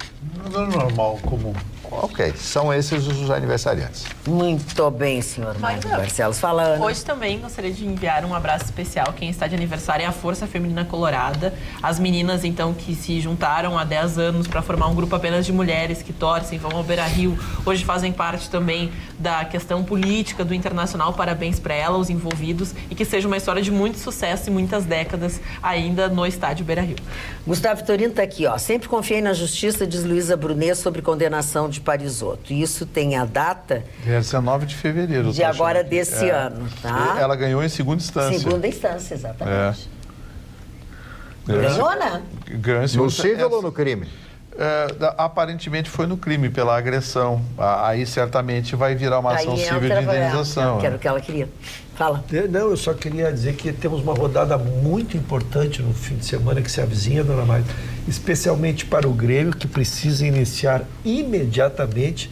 Normal, comum. Ok, são esses os aniversariantes. Muito bem, senhor Marcos Barcelos. Fala, Ana. Hoje também gostaria de enviar um abraço especial. Quem está de aniversário é a Força Feminina Colorada. As meninas, então, que se juntaram há 10 anos para formar um grupo apenas de mulheres que torcem, vão ao Beira-Rio. Hoje fazem parte também da questão política do Internacional. Parabéns para ela, os envolvidos. E que seja uma história de muito sucesso e muitas décadas ainda no estádio Beira-Rio. Gustavo Vitorino está aqui, ó. Sempre confiei na justiça, diz Luísa Brunet, sobre condenação de Parisotto. Isso tem a data... É 19 de fevereiro. De agora desse ano, tá? Ela ganhou em segunda instância. Segunda instância, exatamente. Ganhou, né? Ganhou em segunda instância. No civil ou no crime? Aparentemente foi no crime, pela agressão. Aí certamente vai virar uma ação civil de indenização. Que era o que ela queria. Fala. Não, eu só queria dizer que temos uma rodada muito importante no fim de semana que se avizinha, dona Maria, especialmente para o Grêmio, que precisa iniciar imediatamente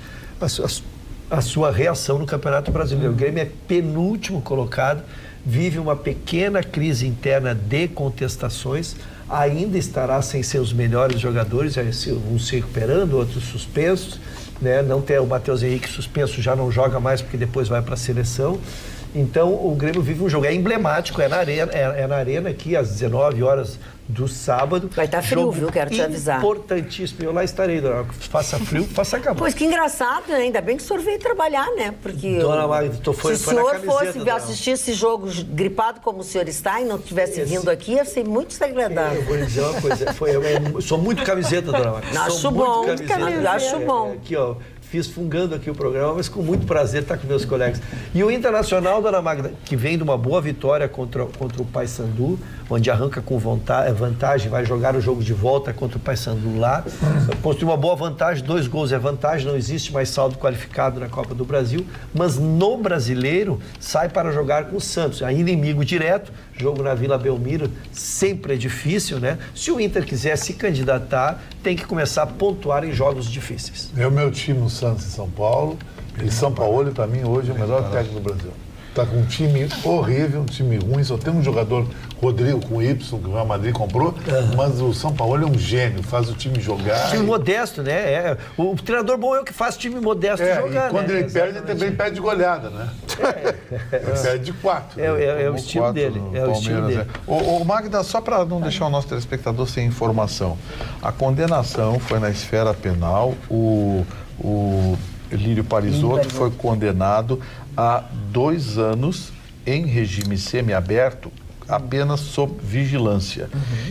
a sua reação no Campeonato Brasileiro. O Grêmio é penúltimo colocado, vive uma pequena crise interna de contestações, ainda estará sem seus melhores jogadores, uns se recuperando, outros suspensos, né? Não tem o Matheus Henrique suspenso, já não joga mais porque depois vai para a seleção. Então o Grêmio vive um jogo, é emblemático, é na arena aqui às 19 horas do sábado. Vai estar frio, viu? Quero te avisar. Importantíssimo. Eu lá estarei, dona Magda. Faça frio, faça calor. Pois que engraçado, né? Ainda bem que o senhor veio trabalhar, né? Porque Dona Magda, se o senhor fosse assistir esse jogo gripado como o senhor está e não tivesse vindo aqui, ia ser muito desagradável. Eu vou lhe dizer uma coisa, eu sou muito camiseta, dona Magda. Acho bom, acho bom. Aqui, ó. Fiz fungando aqui o programa, mas com muito prazer estar com meus colegas. E o Internacional, dona Magda, que vem de uma boa vitória contra o Paysandu, onde arranca com vantagem, vai jogar o jogo de volta contra o Paysandu lá. Construiu uma boa vantagem, 2 gols é vantagem, não existe mais saldo qualificado na Copa do Brasil, mas no Brasileiro sai para jogar com o Santos. É inimigo direto, jogo na Vila Belmiro sempre é difícil, né? Se o Inter quiser se candidatar, tem que começar a pontuar em jogos difíceis. É o meu time no Santos em São Paulo. E São Paulo, para mim, hoje é o melhor técnico do Brasil. Está com um time horrível, um time ruim. Só tem um jogador, Rodrigo, com Y, que o Real Madrid comprou. Mas o São Paulo é um gênio, faz o time jogar. Time modesto, né? O treinador bom é o que faz o time modesto jogar, e quando ele perde, ele também perde de goleada, né? Ele perde de 4. É o estilo dele. É o estilo dele. O Magda, só para não deixar o nosso telespectador sem informação, a condenação foi na esfera penal, o Lírio Parisotto foi condenado a 2 anos em regime semiaberto, apenas sob vigilância.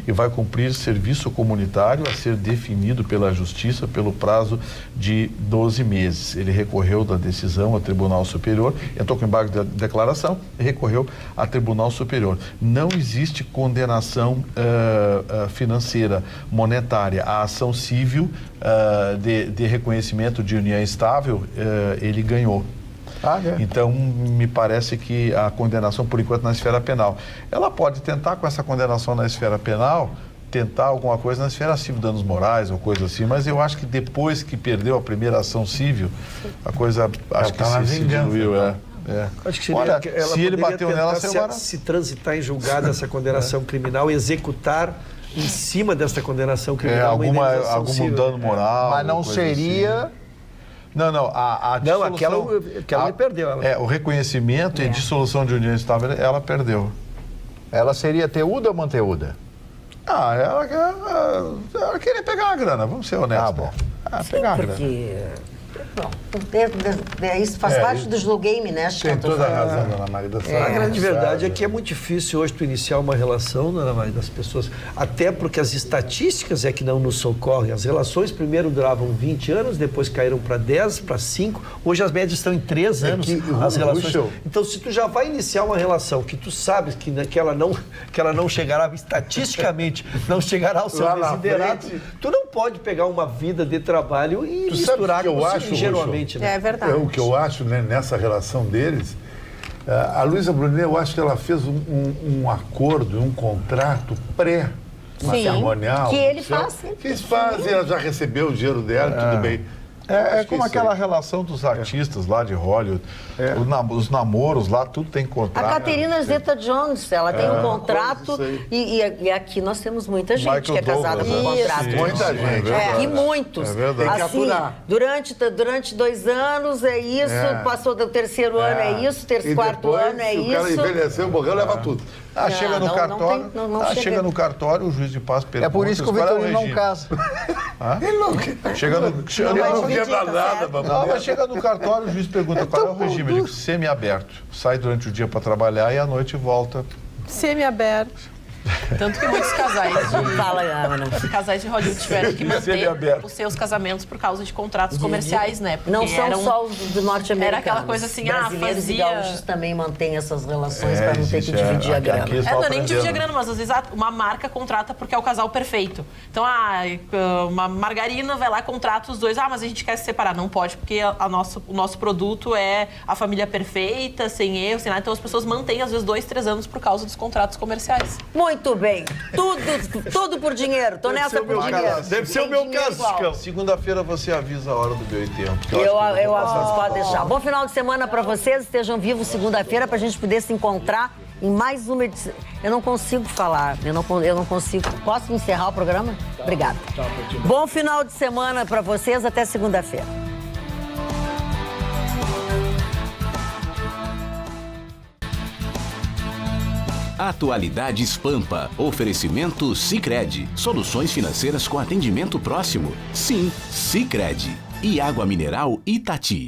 E vai cumprir serviço comunitário a ser definido pela Justiça pelo prazo de 12 meses. Ele recorreu da decisão ao Tribunal Superior, entrou com embargo de declaração e recorreu ao Tribunal Superior. Não existe condenação financeira, monetária. A ação civil de reconhecimento de união estável, ele ganhou. Então, me parece que a condenação, por enquanto, na esfera penal. Ela pode tentar, com essa condenação na esfera penal, tentar alguma coisa na esfera civil, danos morais ou coisa assim, mas eu acho que depois que perdeu a primeira ação civil, a coisa, acho que se diluiu, Acho que seria, se ele bateu nela, se transitar em julgado essa condenação criminal, executar em cima dessa condenação criminal algum dano moral. Mas não seria... Assim. Não, a dissolução... aquela ele perdeu. O reconhecimento e dissolução de união estável, ela perdeu. Ela seria teúda ou manteúda? Ela queria pegar a grana, vamos ser honestos. Bom. Pegar a grana. Bom, isso faz parte do slow game, né? Tem toda a razão, dona Magda. A grande verdade é que é muito difícil hoje tu iniciar uma relação, dona Magda, das pessoas, até porque as estatísticas é que não nos socorrem. As relações primeiro duravam 20 anos, depois caíram para 10, para 5, hoje as médias estão em 3 anos, as relações. Então, se tu já vai iniciar uma relação que tu sabes que ela não chegará, estatisticamente, não chegará ao seu desiderato, tu não pode pegar uma vida de trabalho e misturar com ingenuamente, né? É verdade. O que eu acho, né, nessa relação deles, a Luísa Brunet, eu acho que ela fez um acordo, um contrato pré-matrimonial. Que ele faz. Que eles fazem, ela já recebeu o dinheiro dela, tudo bem. É como aquela relação dos artistas lá de Hollywood. Os namoros lá, tudo tem contrato. A Caterina Zeta-Jones, ela tem um contrato e aqui nós temos muita gente Michael que é casada Douglas, por contrato. Muita gente. E muitos. É verdade. Tem que assim, aturar. durante 2 anos é isso, passou do 3º ano é isso, 4º ano é isso. Se o cara envelheceu, morreu, leva tudo. Chega no cartório, chega no cartório, o juiz de paz pergunta... É por isso que o Vitorino não casa. Ele não quer. Chega no nada, mas chega no cartório, o juiz pergunta qual é o regime. Ele diz semi-aberto. Sai durante o dia para trabalhar e à noite volta. Semi-aberto. Tanto que muitos casais de Hollywood tiveram que manter os seus casamentos por causa de contratos comerciais, né? Porque não são só os do norte-americano. Era aquela coisa assim, brasileiros e gaúchos também mantêm essas relações para não ter que dividir a grana. Não é nem dividir a grana, mas às vezes uma marca contrata porque é o casal perfeito. Então, uma margarina vai lá, contrata os dois. Mas a gente quer se separar. Não pode, porque o nosso produto é a família perfeita, sem erro, sem nada. Então, as pessoas mantêm, às vezes, 2, 3 anos por causa dos contratos comerciais. Muito Muito bem. Tudo por dinheiro. Tô nessa por dinheiro. Deve ser o meu caso, Chicão. Segunda-feira você avisa a hora do meu tempo. Eu aviso, pode deixar. Bom final de semana para vocês. Estejam vivos segunda-feira para a gente poder se encontrar em mais uma edição. Eu não consigo falar. Eu não consigo. Posso encerrar o programa? Obrigada. Bom final de semana para vocês. Até segunda-feira. Atualidades Pampa. Oferecimento Sicredi. Soluções financeiras com atendimento próximo. Sim, Sicredi. E água mineral Itati.